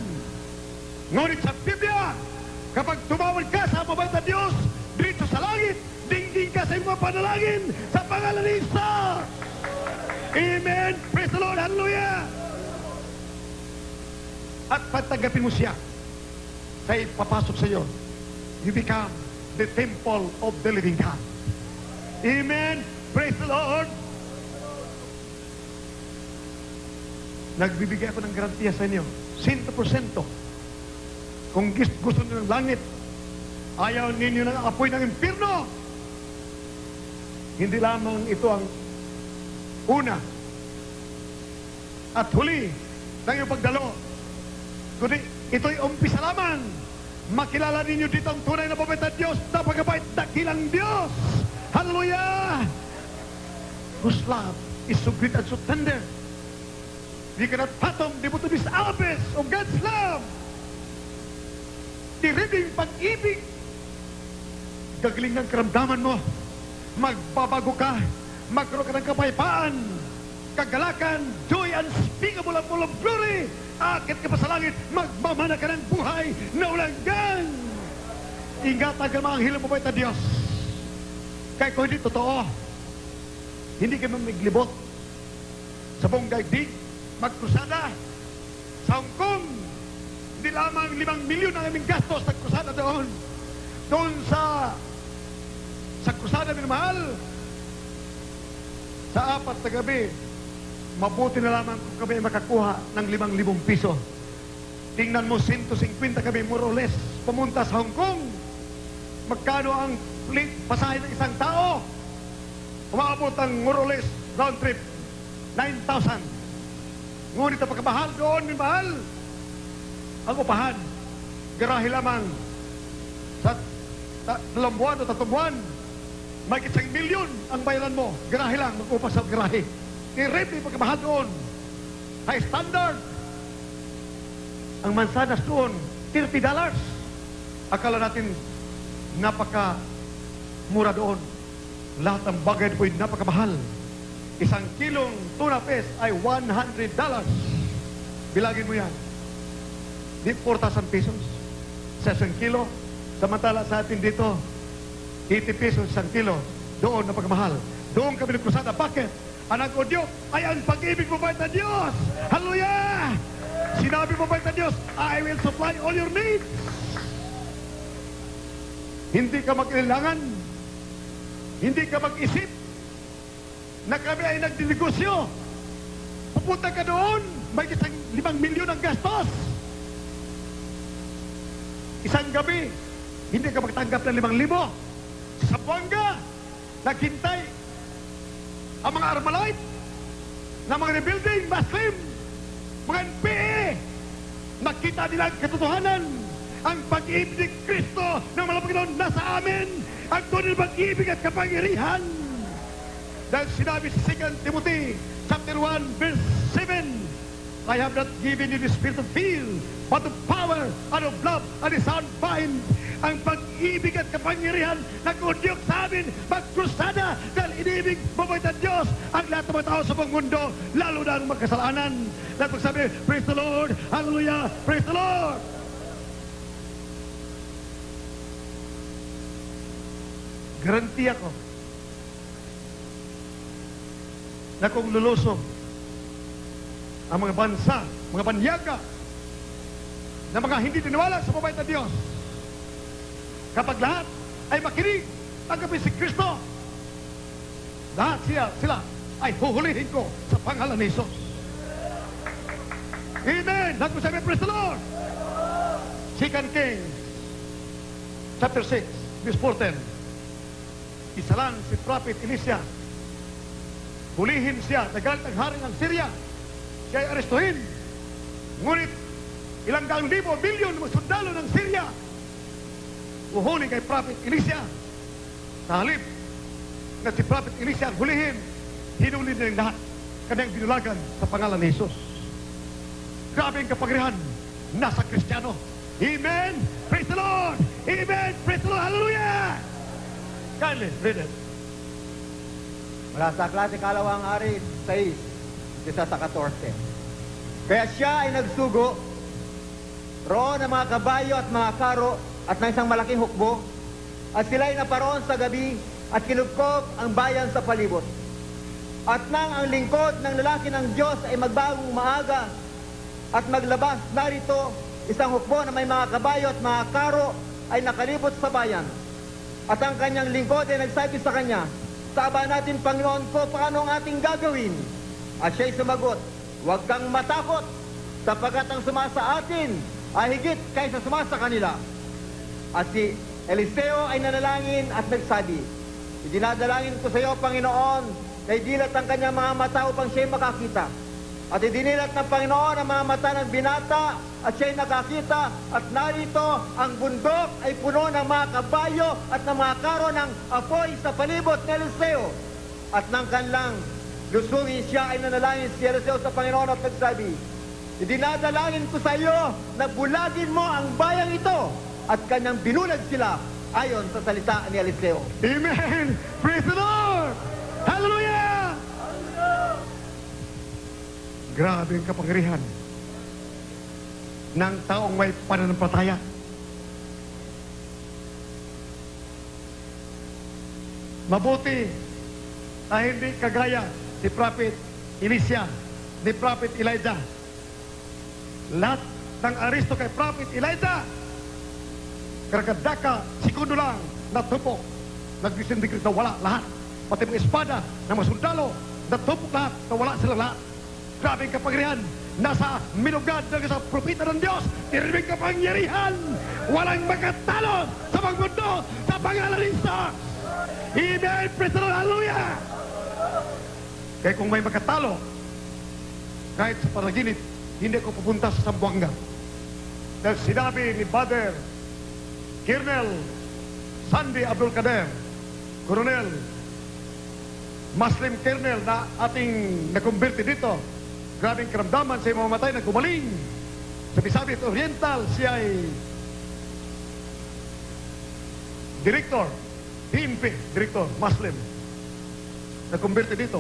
Ngunit sa Biblia, kapag tumawag ka sa mabait na Diyos, dito sa langit, dingding ka sa iyong mga panalangin sa pangalan ni Jesus. Amen. Praise the Lord. Hallelujah. At pagtanggapin mo siya, sa ipapasok sa iyo, you become the temple of the living God. Amen. Praise the Lord. Nagbibigay ako ng garantiya sa inyo, 100%. Kung gusto nyo ng langit, ayaw ninyo ng apoy ng impyerno, hindi lamang ito ang una at huli ng iyong pagdalo, kundi ito'y umpisa lamang. Makilala ninyo dito ang tunay na mabait na Diyos, napakabait, dakilang Diyos. Hallelujah! Whose love is so great and so tender. We cannot fathom the bottomless abyss of God's love. Diribing pag-ibig. Gagaling ng karamdaman mo. Magbabago ka. Magkaroon ka ng kapayapaan. Kagalakan, joy, unspeakable and full of glory. Akit ka pa sa langit. Magmamana ka ng buhay na walang gang. Ingatan ka mga anghel mo ba ito, Diyos? Kaya kung hindi totoo, hindi ka mamiglibot sa buong daigdig, magkrusada sa Hong Kong. Hindi lamang 5 milyon ang aming gastos sa krusada doon. Doon sa sa krusada minamahal, sa 4 na gabi, mabuti na lamang kung kami ay makakuha ng 5,000 piso. Tingnan mo, 150 kami, more or less, pumunta sa Hong Kong. Magkano ang pasahe ng isang tao? Umabot ang more or less, round trip, 9,000. Ngunit ang pagkamahal doon, minamahal, ang upahan, garahe lamang sa 2 buwan o 3 buwan, may 1,000,000 ang bayaran mo. Garahe lang, mag-upa sa garahe. I-rate yung pagkamahal doon. High standard. Ang mansanas doon, $30. Akala natin, napaka-mura doon. Lahat ng bagay po ay napakamahal. 1 kilong tuna fish ay $100. Bilagin mo yan. Di 4,000 pesos sa 1 kilo. Samantala sa atin dito, 80 pesos 1 kilo. Doon napagmahal. Doon kami nagkrusada. Bakit? Ang nag-audio ay ang pag-ibig mo ng Diyos. Hallelujah! Sinabi mo ng Diyos, I will supply all your needs. Hindi ka mag-ilangan. Hindi ka mag-isip na kami ay nagdinegosyo. Pupunta ka doon, may 5,000,000 ang gastos. Isang gabi, hindi ka magtanggap ng 5,000. Sa Buanga, naghintay ang mga Armalite, na mga rebuilding, Muslim, mga NPA. Nakita nila ang katotohanan. Ang pag-ibig ni Kristo ng mga Panginoon nasa amin. Ang tunay na pag-ibig at kapangyarihan. Dahil sinabi sa 2 Timothy chapter 1 verse 7, I have not given you the spirit of fear, but of power and of love and a sound mind. Ang pag-ibig at kapangyarihan nag-udyok sa amin magkrusada dahil inibig mabait ang Diyos ang lahat ng mga tao sa buong mundo, lalo na ang magkasalanan. Lahat magsabi, praise the Lord, hallelujah, praise the Lord. Garanti ako na kung lulusong ang mga bansa, mga banyaga na mga hindi tiniwala sa mabait na Diyos, kapag lahat ay makinig, tanggapin si Kristo, lahat sila ay huhulihin ko sa pangalan ni Jesus. Amen! Lahat mo sabi, praise the Lord! 2 Kings chapter 6 verse 14, isa lang si Prophet Elisha. Hulihin siya, nagalit ang hari ng Syria. Siya ay arestuhin. Ngunit, ilang daang libo, bilyon ng sundalo ng Syria uhuli kay Prophet Elisha. Sa halip na si Prophet Elisha ang hulihin, hinuli na ng lahat kanyang binulagan sa pangalan ni Jesus. Grabe ang kapangyarihan nasa Kristiyano. Amen! Praise the Lord! Amen! Praise the Lord! Hallelujah! Kindly, read it. Mula sa aklat ni Kalawang Hari 6, isa sa 14. Kaya siya ay nagsugo roon ng mga kabayo at mga karo at ng isang malaking hukbo, at sila ay naparoon sa gabi at kinubkob ang bayan sa palibot. At nang ang lingkod ng lalaki ng Diyos ay magbagong maaga at maglabas, narito isang hukbo na may mga kabayo at mga karo ay nakalibot sa bayan. At ang kanyang lingkod ay nagsabi sa kanya, Saba natin, Panginoon ko, paano ang ating gagawin? At siya'y sumagot, Huwag kang matakot, sapagkat ang sumasa atin ay higit kaysa sumasa kanila. At si Eliseo ay nanalangin at nagsabi, Idinadalangin ko sa iyo, Panginoon, na idilat ang kanyang mga mata upang siya'y makakita. At idinilat ng Panginoon ang mga mata ng binata at siya'y nakakita, at narito ang bundok ay puno ng mga kabayo at ng mga karo ng apoy sa palibot ni Eliseo. At nang kanlang lusungin siya ay nanalangin si Eliseo sa Panginoon at nagsabi, Idinadalangin ko sa iyo na bulagin mo ang bayang ito, at kanyang binulag sila ayon sa salita ni Eliseo. Amen! Praise the Lord! Hallelujah! Grabe ang kapangyarihan ng taong may pananampalataya. Mabuti na hindi kagaya si Prophet Elisha, ni Prophet Elijah. Lahat ng aristo kay Prophet Elijah, karagdaka, segundo lang, natupok. nagdisindigrit na wala lahat. Pati mga espada ng mga sundalo, natupok lahat na wala silang lahat. Grabe ang kapangyarihan. Nasa minugad ng sa propita ng Diyos. Tiribing kapangyarihan. Walang makatalo sa mga mundo sa pangalan ni Jesus. Amen. Praise the Lord. Hallelujah. Kaya kung may makatalo, kahit sa panaginip, hindi ko pupunta sa Zamboanga. Dahil sinabi ni Father Colonel Sandy Abdul Kader, Colonel, Muslim Colonel na ating nakumbirti dito, grabing karamdaman sa mamamatay na gumaling. Sa Bisabit Oriental, siya ay Director, PNP, Director, Muslim. Nakumbirti dito.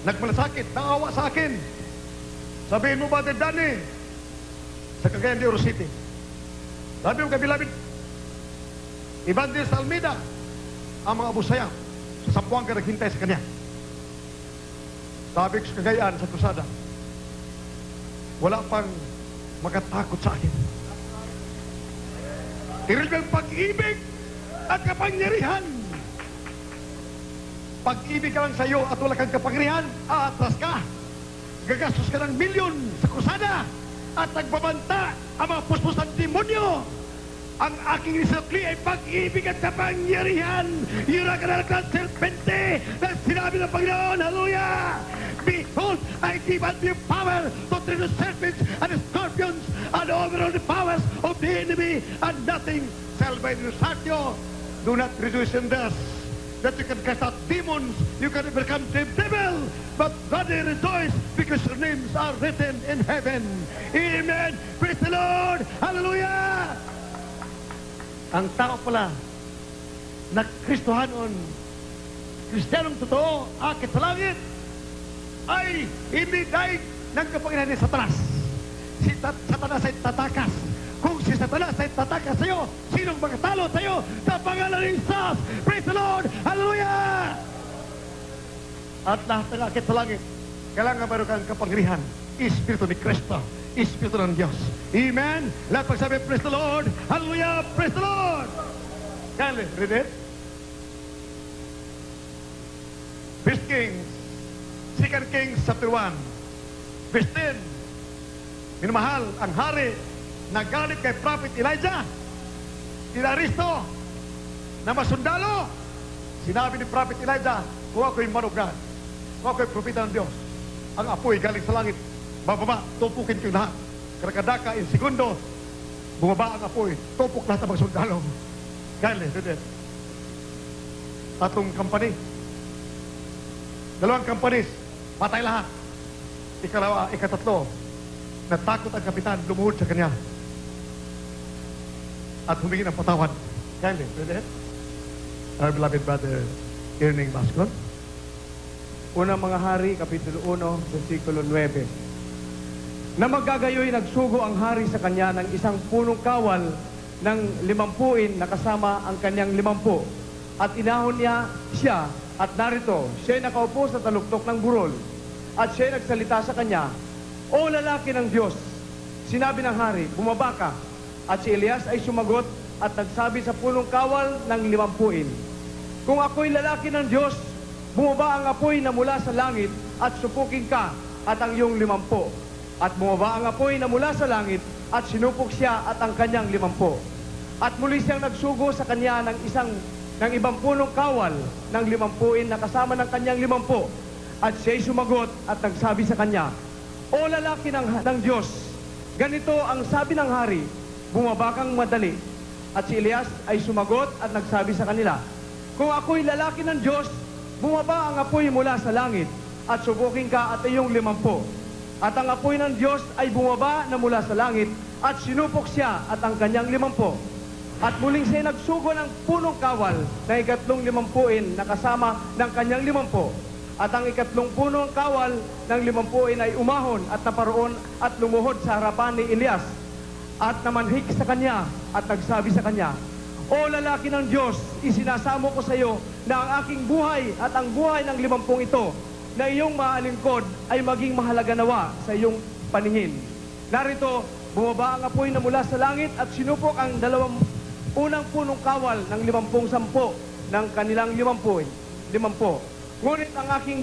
Nagmalasakit, naawa sa akin. Sabihin mo ba, Danny, sa Cagayan de Oro City. Sabi mo kabilabid, Evangelist Almeida, ang mga abusaya sa Zamboanga naghintay sa kanya. Sabi ko sa Cagayan, sa Krusada, wala pang makatakot sa akin. Tiril ng pag-ibig at kapangyarihan. Pag-ibig ka lang sa iyo at wala kang kapangyarihan, aatras ka. Gagastos ka ng milyon sa Krusada at nagbabanta ang mga puspos ng demonyo. Ang aking risukli ay pag-ibig at kapangyarihan. Yura ka na ng serpente na sinabi ng Panginoon. Hallelujah! Behold, I give unto you power to tread the serpents and the scorpions and over all the powers of the enemy, and nothing shall by you hurt you. Do not rejoice in this, that you can cast out demons, you can overcome the devil, but rather rejoice because your names are written in heaven. Amen. Praise the Lord. Hallelujah. Ang tao pala na Kristohanon, Kristiyanong totoo, akit sa langit, ay hindi dahil ng kapangyarihan ni Satanas. Si Satanas ay tatakas. Kung si Satanas ay tatakas sa iyo, sinong makatalo sa iyo sa pangalan ni Jesus? Praise the Lord! Hallelujah! At lahat ng akit sa langit, kailangan meron kang kapangyarihan. Espiritu ni Kristo. Espiritu ng Diyos. Amen? Lahat pagsabi, praise the Lord! Hallelujah! Praise the Lord! Kindly, read it. 1 Kings, 2 Kings chapter 1, verse 10. Minamahal ang hari nagalit kay Prophet Elijah, inaristo na masundalo. Sinabi ni Prophet Elijah, kung ako'y man of God, kung ako'y propeta ng Diyos, ang apoy galing sa langit, bababa, tupukin ko yung lahat. Karakadaka, in segundo, bumaba ang apoy, tupok lahat ng mga sundalo. Kaya, dito. Tatlong company. Dalawang companies, patay lahat. Ikalawa, ikatatlo, natakot ang kapitan, lumuhod sa kanya. At humingi ng patawad. Kindly, brother. Our beloved brother, Erning Bascon. Unang mga hari, Kapitulo 1, versikulo 9. Na magagayoy nagsugo ang hari sa kanya ng isang punong kawal ng 50 na kasama ang kanyang 50. At inahon niya siya, at narito, siya'y nakaupo sa taluktok ng burol. At siya'y nagsalita sa kanya, O lalaki ng Diyos, sinabi ng hari, bumaba ka. At si Elias ay sumagot at nagsabi sa punong kawal ng 50. Kung ako'y lalaki ng Diyos, bumaba ang apoy na mula sa langit at supukin ka at ang iyong 50. At bumaba ang apoy na mula sa langit at sinupok siya at ang kanyang 50. At muli siyang nagsugo sa kanya ng ibang punong kawal ng 50 na kasama ng kanyang 50. At siya'y sumagot at nagsabi sa kanya, O lalaki ng Diyos, ganito ang sabi ng hari, bumaba kang madali. At si Elias ay sumagot at nagsabi sa kanila, Kung ako'y lalaki ng Diyos, bumaba ang apoy mula sa langit at subukin ka at iyong 50. At ang apoy ng Diyos ay bumaba na mula sa langit at sinupok siya at ang kanyang 50. At muling siya nagsugo ng punong kawal na ikatlong 50 na kasama ng kanyang 50. At ang ikatlong punong kawal ng 50 ay umahon at naparoon at lumuhod sa harapan ni Elias. At namanhik sa kanya at nagsabi sa kanya, O lalaki ng Diyos, isinasamo ko sa iyo na ang aking buhay at ang buhay ng 50 ito na iyong maalingkod ay maging mahalaga nawa sa iyong paningin. Narito, bumaba ang apoy na mula sa langit at sinupok ang unang punong kawal ng 50 sampo ng kanilang 50. Ngunit ang aking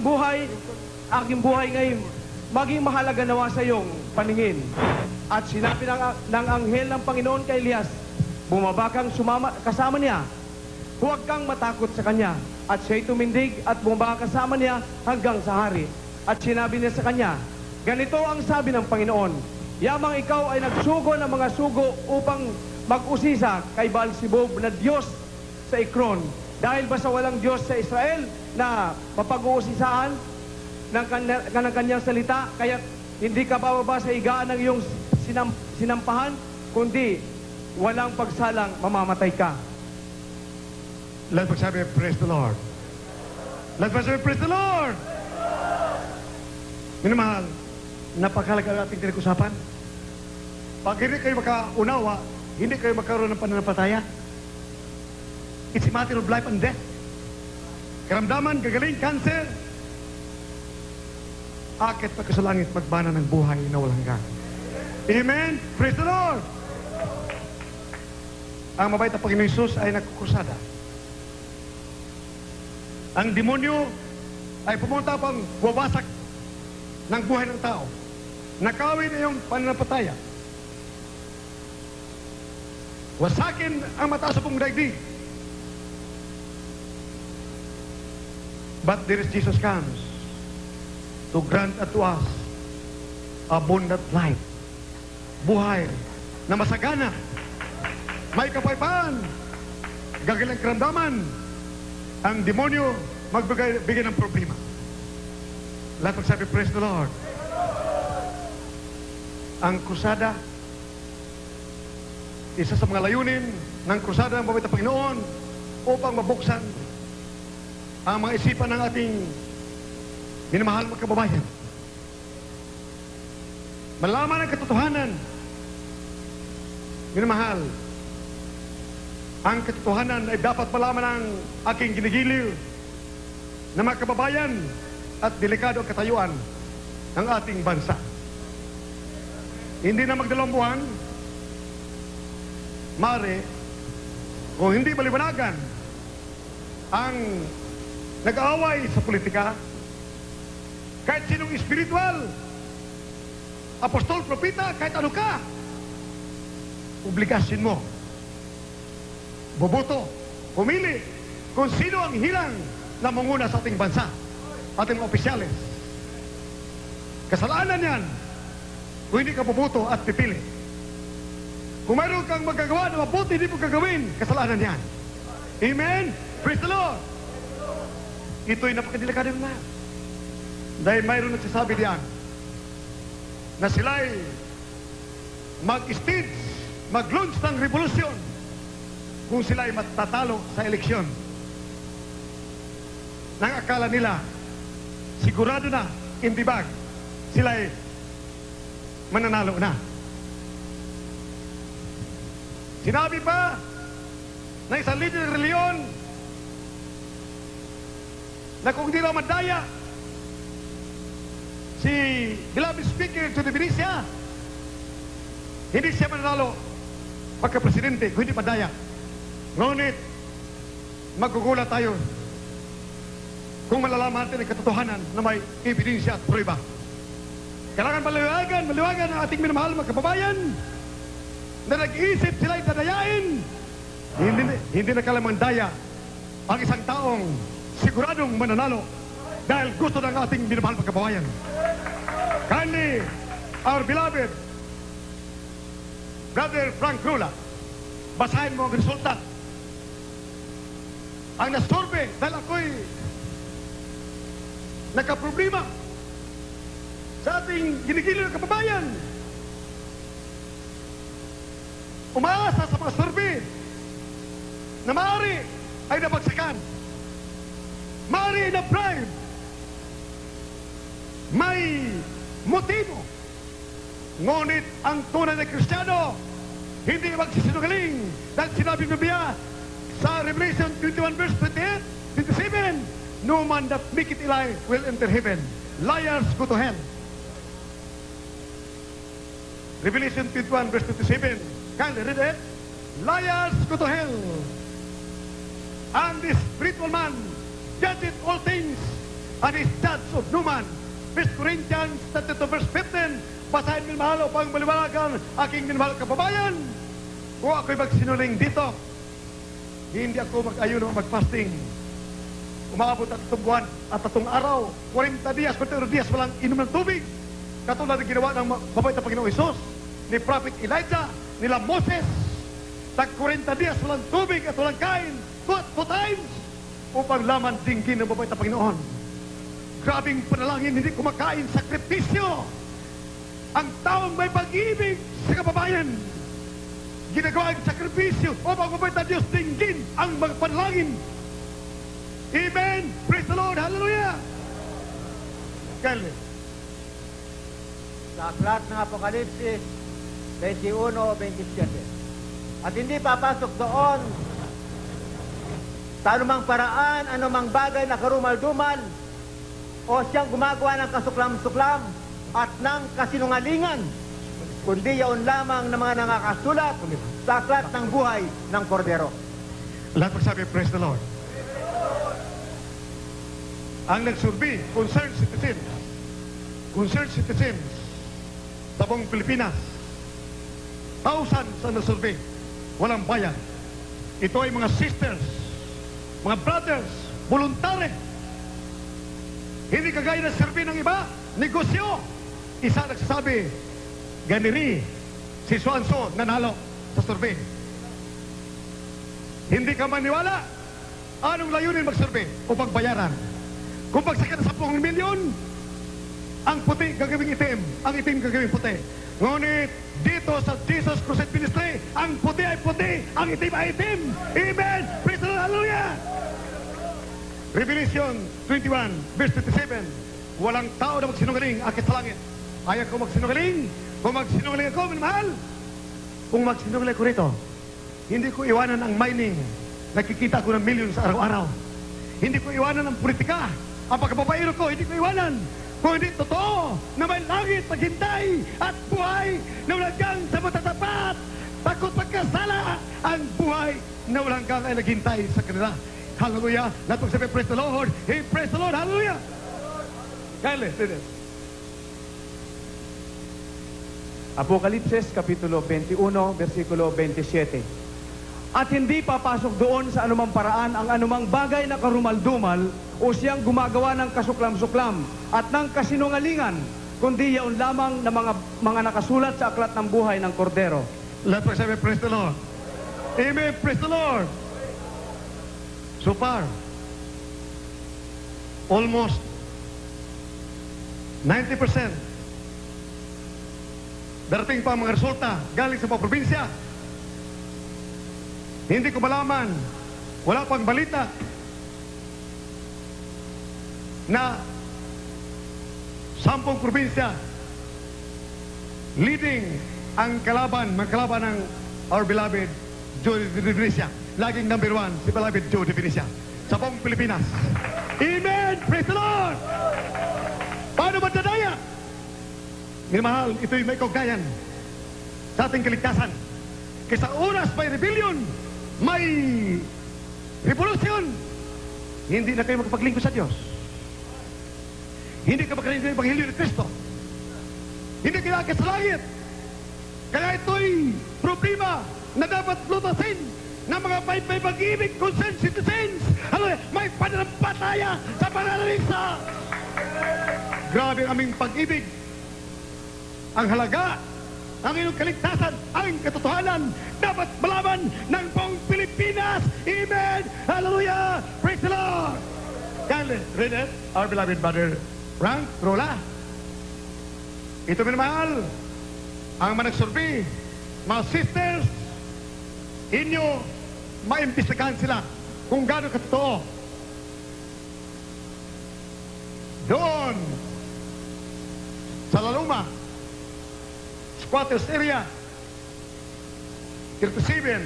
buhay ngayon, maging mahalaga nawa sa iyong paningin. At sinabi ng anghel ng Panginoon kay Elias, bumaba kang kasama niya, huwag kang matakot sa kanya. At siya'y tumindig at bumaba kasama niya hanggang sa hari. At sinabi niya sa kanya, ganito ang sabi ng Panginoon, yamang ikaw ay nagsugo ng mga sugo upang mag-usisa kay Baalsebub na Diyos sa Ekron. Dahil ba sa walang Diyos sa Israel na mapag-uusisaan ng kanyang salita, kaya hindi ka bababa sa higaan ng iyong sinampahan, kundi walang pagsalang mamamatay ka. Let's magsabi, praise the Lord. Let's magsabi, praise the Lord. Minamahal, napakalaga ang ating pinag-usapan. Pag hindi kayo makaunawa, hindi kayo magkaroon ng pananampalataya. It's a matter of life and death. Karamdaman, gagaling, cancer. Akit pa ka sa langit, magbana ng buhay na walang hanggan. Amen? Praise the Lord! Ang mabait na Panginoon Hesus ay nagkukusada. Ang demonyo ay pumunta pang wawasak ng buhay ng tao. Nakawin na yung pananampataya. Wasakin ang mataas sa pong daigdig. But there is Jesus comes to grant unto us abundant life. Buhay na masagana. May kapayapaan. Gagalang karamdaman. Ang demonyo magbigay ng problema. Lahat magsabi, praise the Lord. Ang krusada, isa sa mga layunin ng krusada ng mabait na Panginoon upang mabuksan ang mga isipan ng ating minamahal mga kababayan. Malaman ang katotohanan. Minamahal, ang katotohanan ay dapat malaman ng aking ginigiliw na mga kababayan at delikado ang katayuan ng ating bansa. Hindi na magdalawang buwan, mare, kung hindi maliwanagan ang nag-aaway sa politika, kahit sinong espiritual, apostol, propita, kahit ano ka, obligasyon mo, boboto, pumili kung sino ang hilang na manguna sa ating bansa, ating opisyales. Kasalanan yan kung hindi ka boboto at pipili. Kung mayroon kang magagawa na mabuti, hindi mo gagawin, kasalanan yan. Amen? Praise the Lord! Ito'y napakadelikado na. Dahil mayroon nagsasabi diyan na sila'y mag-stage, mag-launch ng revolusyon kung sila'y matatalo sa eleksyon. Nang akala nila, sigurado na, in the bag, sila'y mananalo na. Sinabi pa ng isang leader ng reliyon na kung di raw madaya si beloved speaker to the Benicia, hindi siya mananalo pagka-presidente kung hindi madaya. Ngunit magugulat tayo kung malalaman natin ang katotohanan na may ebidensya at prueba. Kailangan maliwagan ang ating minamahal mga kababayan na nag-iisip sila'y dadayain. Hindi na kalamang daya ang isang taong siguradong mananalo dahil gusto ng ating minamahal mga kababayan. Kindly, our beloved Brother Frank Rula, basahin mo ang resulta. Ang nasurbe dahil ako'y nagka-problema sa ating ginigiliw na kababayan. Umaasa sa mga survey na maaari ay nabagsakan. Maaari ay na-bribe. May motibo. Ngunit ang tunay na Kristiyano hindi magsisinungaling dahil sinabi ng Biblia sa Revelation 21 verse 28, 27, no man that make it lie will enter heaven. Liars go to hell. Revelation 21 verse 27. Kindly read it. Liars go to hell. and the spiritual man judgeth all things, and is judge of no man. 1 Corinthians 32 verse 15, basahin minamahal upang maliwanagan aking minamahal kababayan. Kung ako'y magsinuling dito, hindi ako mag-ayuno o mag-fasting. Umabot at 3 buwan at 3 araw, 40 dias, 40 dias walang inom ng tubig. Katulad ng ginawa ng mabait na Panginoong Isus, ni Prophet Elijah, nila Moses. Tag 40 dias walang tubig at walang kain, 2 times, upang laman dinggin ng mabait na Panginoon. Grabing panalangin, hindi kumakain, sakripisyo. Ang taong may pag-ibig sa kababayan, ginagawa ang sakripisyo upang mabait na Diyos dinggin ang mga panalangin. Amen! Praise the Lord! Hallelujah! Kyle. Sa aklat ng Apokalipsis 21:27. At hindi papasok doon sa anumang paraan, anumang bagay na karumal-dumal o siyang gumagawa ng kasuklam-suklam at ng kasinungalingan, kundi yaon lamang ng mga nangakasulat sa aklat ng buhay ng Kordero. Lahat magsabi, praise the Lord. Ang nagsurvey, concerned citizens sa buong Pilipinas, thousands ang nagsurvey, walang bayan. Ito ay mga sisters, mga brothers, voluntary. Hindi kagaya ng survey ng iba, negosyo. Isa nagsasabi, ganiri, si Suanso nanalo sa survey. Hindi ka maniwala. Anong layunin mag-survey o pagbayaran? Kung pagsakit na 10 milyon, ang puti gagawing itim, ang itim gagawing puti. Ngunit dito sa Jesus Crusade Ministry, ang puti ay puti, ang itim ay itim. Amen! Praise the Lord! Hallelujah! Revelation 21, verse 27. Walang tao na magsinungaling akit sa langit. Ayaw ko magsinungaling. Kung magsinungaling ako, minamahal. Kung magsinungaling ko rito, hindi ko iwanan ang mining. Nakikita ko ng millions araw-araw. Hindi ko iwanan ang politika. Ang pagkababaero ko, hindi ko iwanan. Kung hindi totoo na may langit, paghintay at buhay na walang gang sa matatapat. Takot pagkasala ang buhay na walang gang ay naghintay sa kanila. Hallelujah. Lahat magsabi, praise the Lord. Hey, praise the Lord. Hallelujah. Kyle, listen. Apokalipsis, Kapitulo 21, versikulo 27. At hindi papasok doon sa anumang paraan ang anumang bagay na karumal-dumal o siyang gumagawa ng kasuklam-suklam at ng kasinungalingan, kundi yaon lamang na mga nakasulat sa aklat ng buhay ng Kordero. Lahat magsabi, praise the Lord. Amen. Praise the Lord. So far, almost 90%. Darating pa ang mga resulta galing sa mga probinsya. Hindi ko malaman, wala pang balita na 10 probinsya leading ang kalaban, magkalaban ng our beloved Joe de Venecia. Laging number 1, si beloved Joe de Venecia sa buong Pilipinas. Amen! Praise the Lord! Paano magdadaya? Minamahal, ito'y may kaugnayan sa ating kaligtasan. Kaysa oras may rebellion, may revolution, hindi na kayo makapaglingkod sa Diyos. Hindi ka makarinig ng Ebanghelyo ni Kristo. Hindi kayo akit sa langit. Kaya ito'y problema na dapat lutasin ng mga may pag-ibig, concerned citizens. Ano, may pananampalataya sa pananalisa. Grabe ang aming pag-ibig. Ang halaga, ang iyong kaligtasan, ang katotohanan, dapat malaman ng buong Pilipinas. Amen! Hallelujah! Praise the Lord! Can read it, our beloved brother Frank Rola. Ito minamahal, ang managsurvey, mga sisters, inyo, maimbestigahan sila kung gaano katotoo. Doon, sa Laluma, squatters area, 37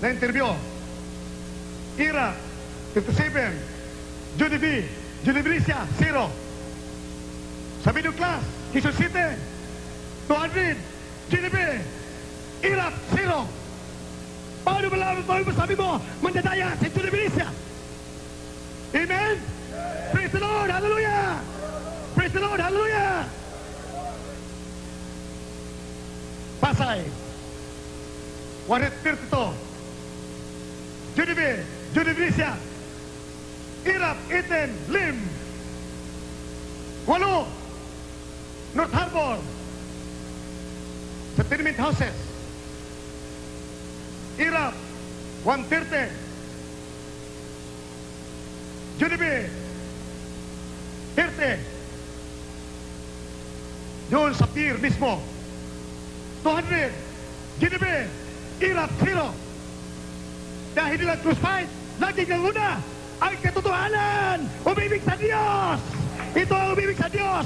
na interview. Ira, 37. Judy B, Judy Belicia, 0. Sa middle class, Quezon City, 200. Judy B, Ira, 0. Paano malaman mo yung masabi mo? Mandadaya sa Judibilisya. Amen? Praise the Lord! Hallelujah! Praise the Lord! Hallelujah! Pasay. 132. Judibilisya. Irap, Iten, Lim. 8. North Harbor. Sa tenement houses. Irap, 130. Judibe, 30. Doon sa pier mismo. 200. Judibe, Irap, 0. Dahil nilang crucified, laging nanguna ang katotohanan. Umibig sa Diyos. Ito ang umibig sa Diyos.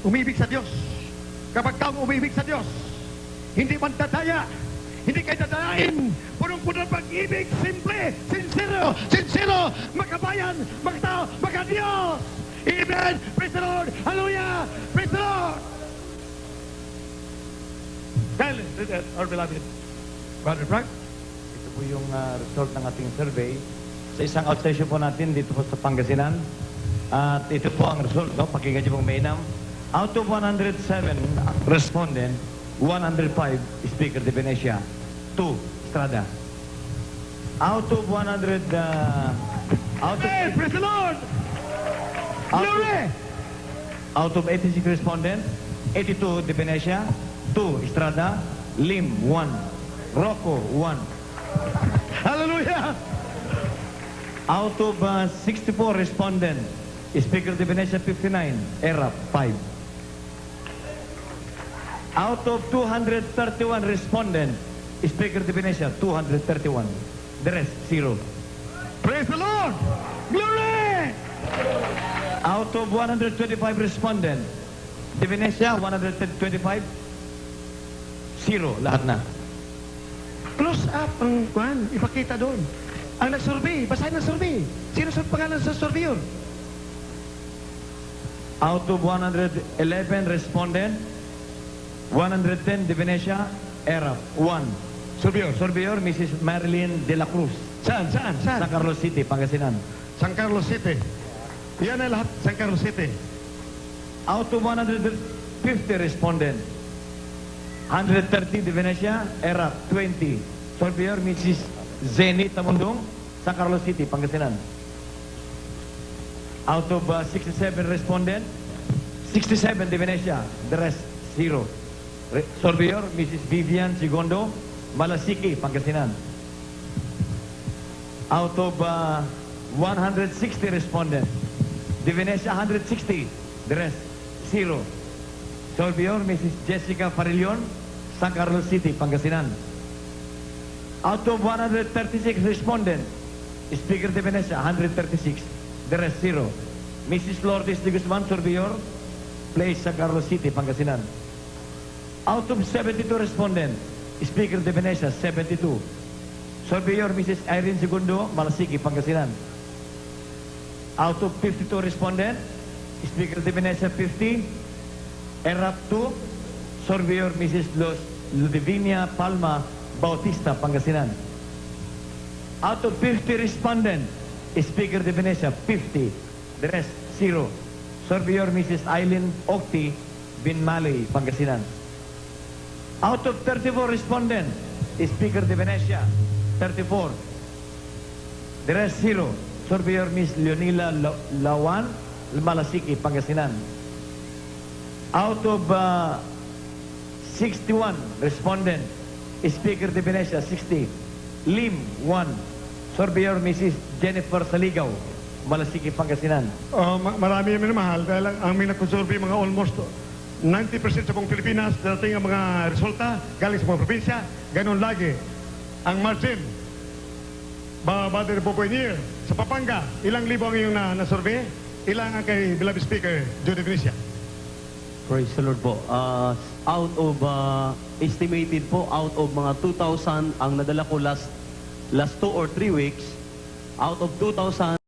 Umibig sa Diyos. Kapag kang umibig sa Diyos, hindi man dadaya, hindi kayo dadayain. Punong-puno ng pag-ibig, simple, sincero, makabayan, makatao, makadiyos. Amen. Praise the Lord. Hallelujah. Praise the Lord. Tell our beloved Brother Frank. Ito po yung result ng ating survey sa isang outstation po natin dito po sa Pangasinan. At ito po ang result, no? Pakinggan niyo pong mainam. Out of 107 respondent, 105 Speaker de Venecia, 2 Estrada. Out of 100, Hey, praise the Lord. Glory. out of 86 respondents, 82 de Venecia, 2 Estrada, Lim 1, Rocco 1. Hallelujah. Out of 64 respondents, Speaker de Venecia 59, ERAP 5. Out of 231 respondents, Speaker de Venecia 231. The rest, 0. Praise the Lord. Glory. Out of 125 respondents, de Venecia 125, 0 lahat na. Close up ang kwan. Ipakita doon. Ang nag-survey. Basahin ang survey. Sino sa pangalan sa survey yun? Out of 111 respondents, 110 de Venecia, ERAP 1. Surveyor. Surveyor, Mrs. Marilyn de la Cruz, Saan? Saan? Saan? San Carlos City, Pangasinan. San Carlos City. Yan ang lahat. San Carlos City. Out of 150 respondents, 130 de Venecia, ERAP 20. Surveyor, Mrs. Zeni Tamundong, San Carlos City, Pangasinan. Out of 67 respondents, 67 de Venecia, the rest 0. Surveyor, Mrs. Vivian Sigondo, Malasiki, Pangasinan. Out of 160 respondents, de Venecia 160, the rest 0. Surveyor, Mrs. Jessica Farillon, San Carlos City, Pangasinan. Out of 136 respondents, Speaker de Venecia 136, the rest 0. Mrs. Lourdes de Guzman, Surveyor, Place San Carlos City, Pangasinan. Out of 72 respondents, Speaker de Venecia 72. Surveyor, Mrs. Irene Segundo, Malasiki, Pangasinan. Out of 52 respondents, Speaker de Venecia 50, ERAP 2, Surveyor, Mrs. Ludivinia Palma Bautista, Pangasinan. Out of 50 respondents, Speaker de Venecia 50, the rest 0. Surveyor, Mrs. Eileen Octi Binmalay, Pangasinan. Out of 34 respondents, Speaker de Venecia 34, the rest 0. Surveyor, Miss Leonila Lawan, Malasiki, Pangasinan. Out of 61 respondents, Speaker de Venecia 60, Lim 1. Surveyor, Mrs. Jennifer Saligaw, Malasiki, Pangasinan. Marami yung minamahal dahil ang minakonsurvey mga almost 90% sa buong Pilipinas darating ang mga resulta galing sa mga probinsya. Ganon lagi. Ang margin, Brother Boboy sa Pampanga, ilang libo ang iyong na-survey? Ilang ang kay beloved Speaker, Judy Venecia? Praise the Lord po. Out of, estimated po, out of mga 2,000 ang nadala ko last 2 or 3 weeks, out of 2,000,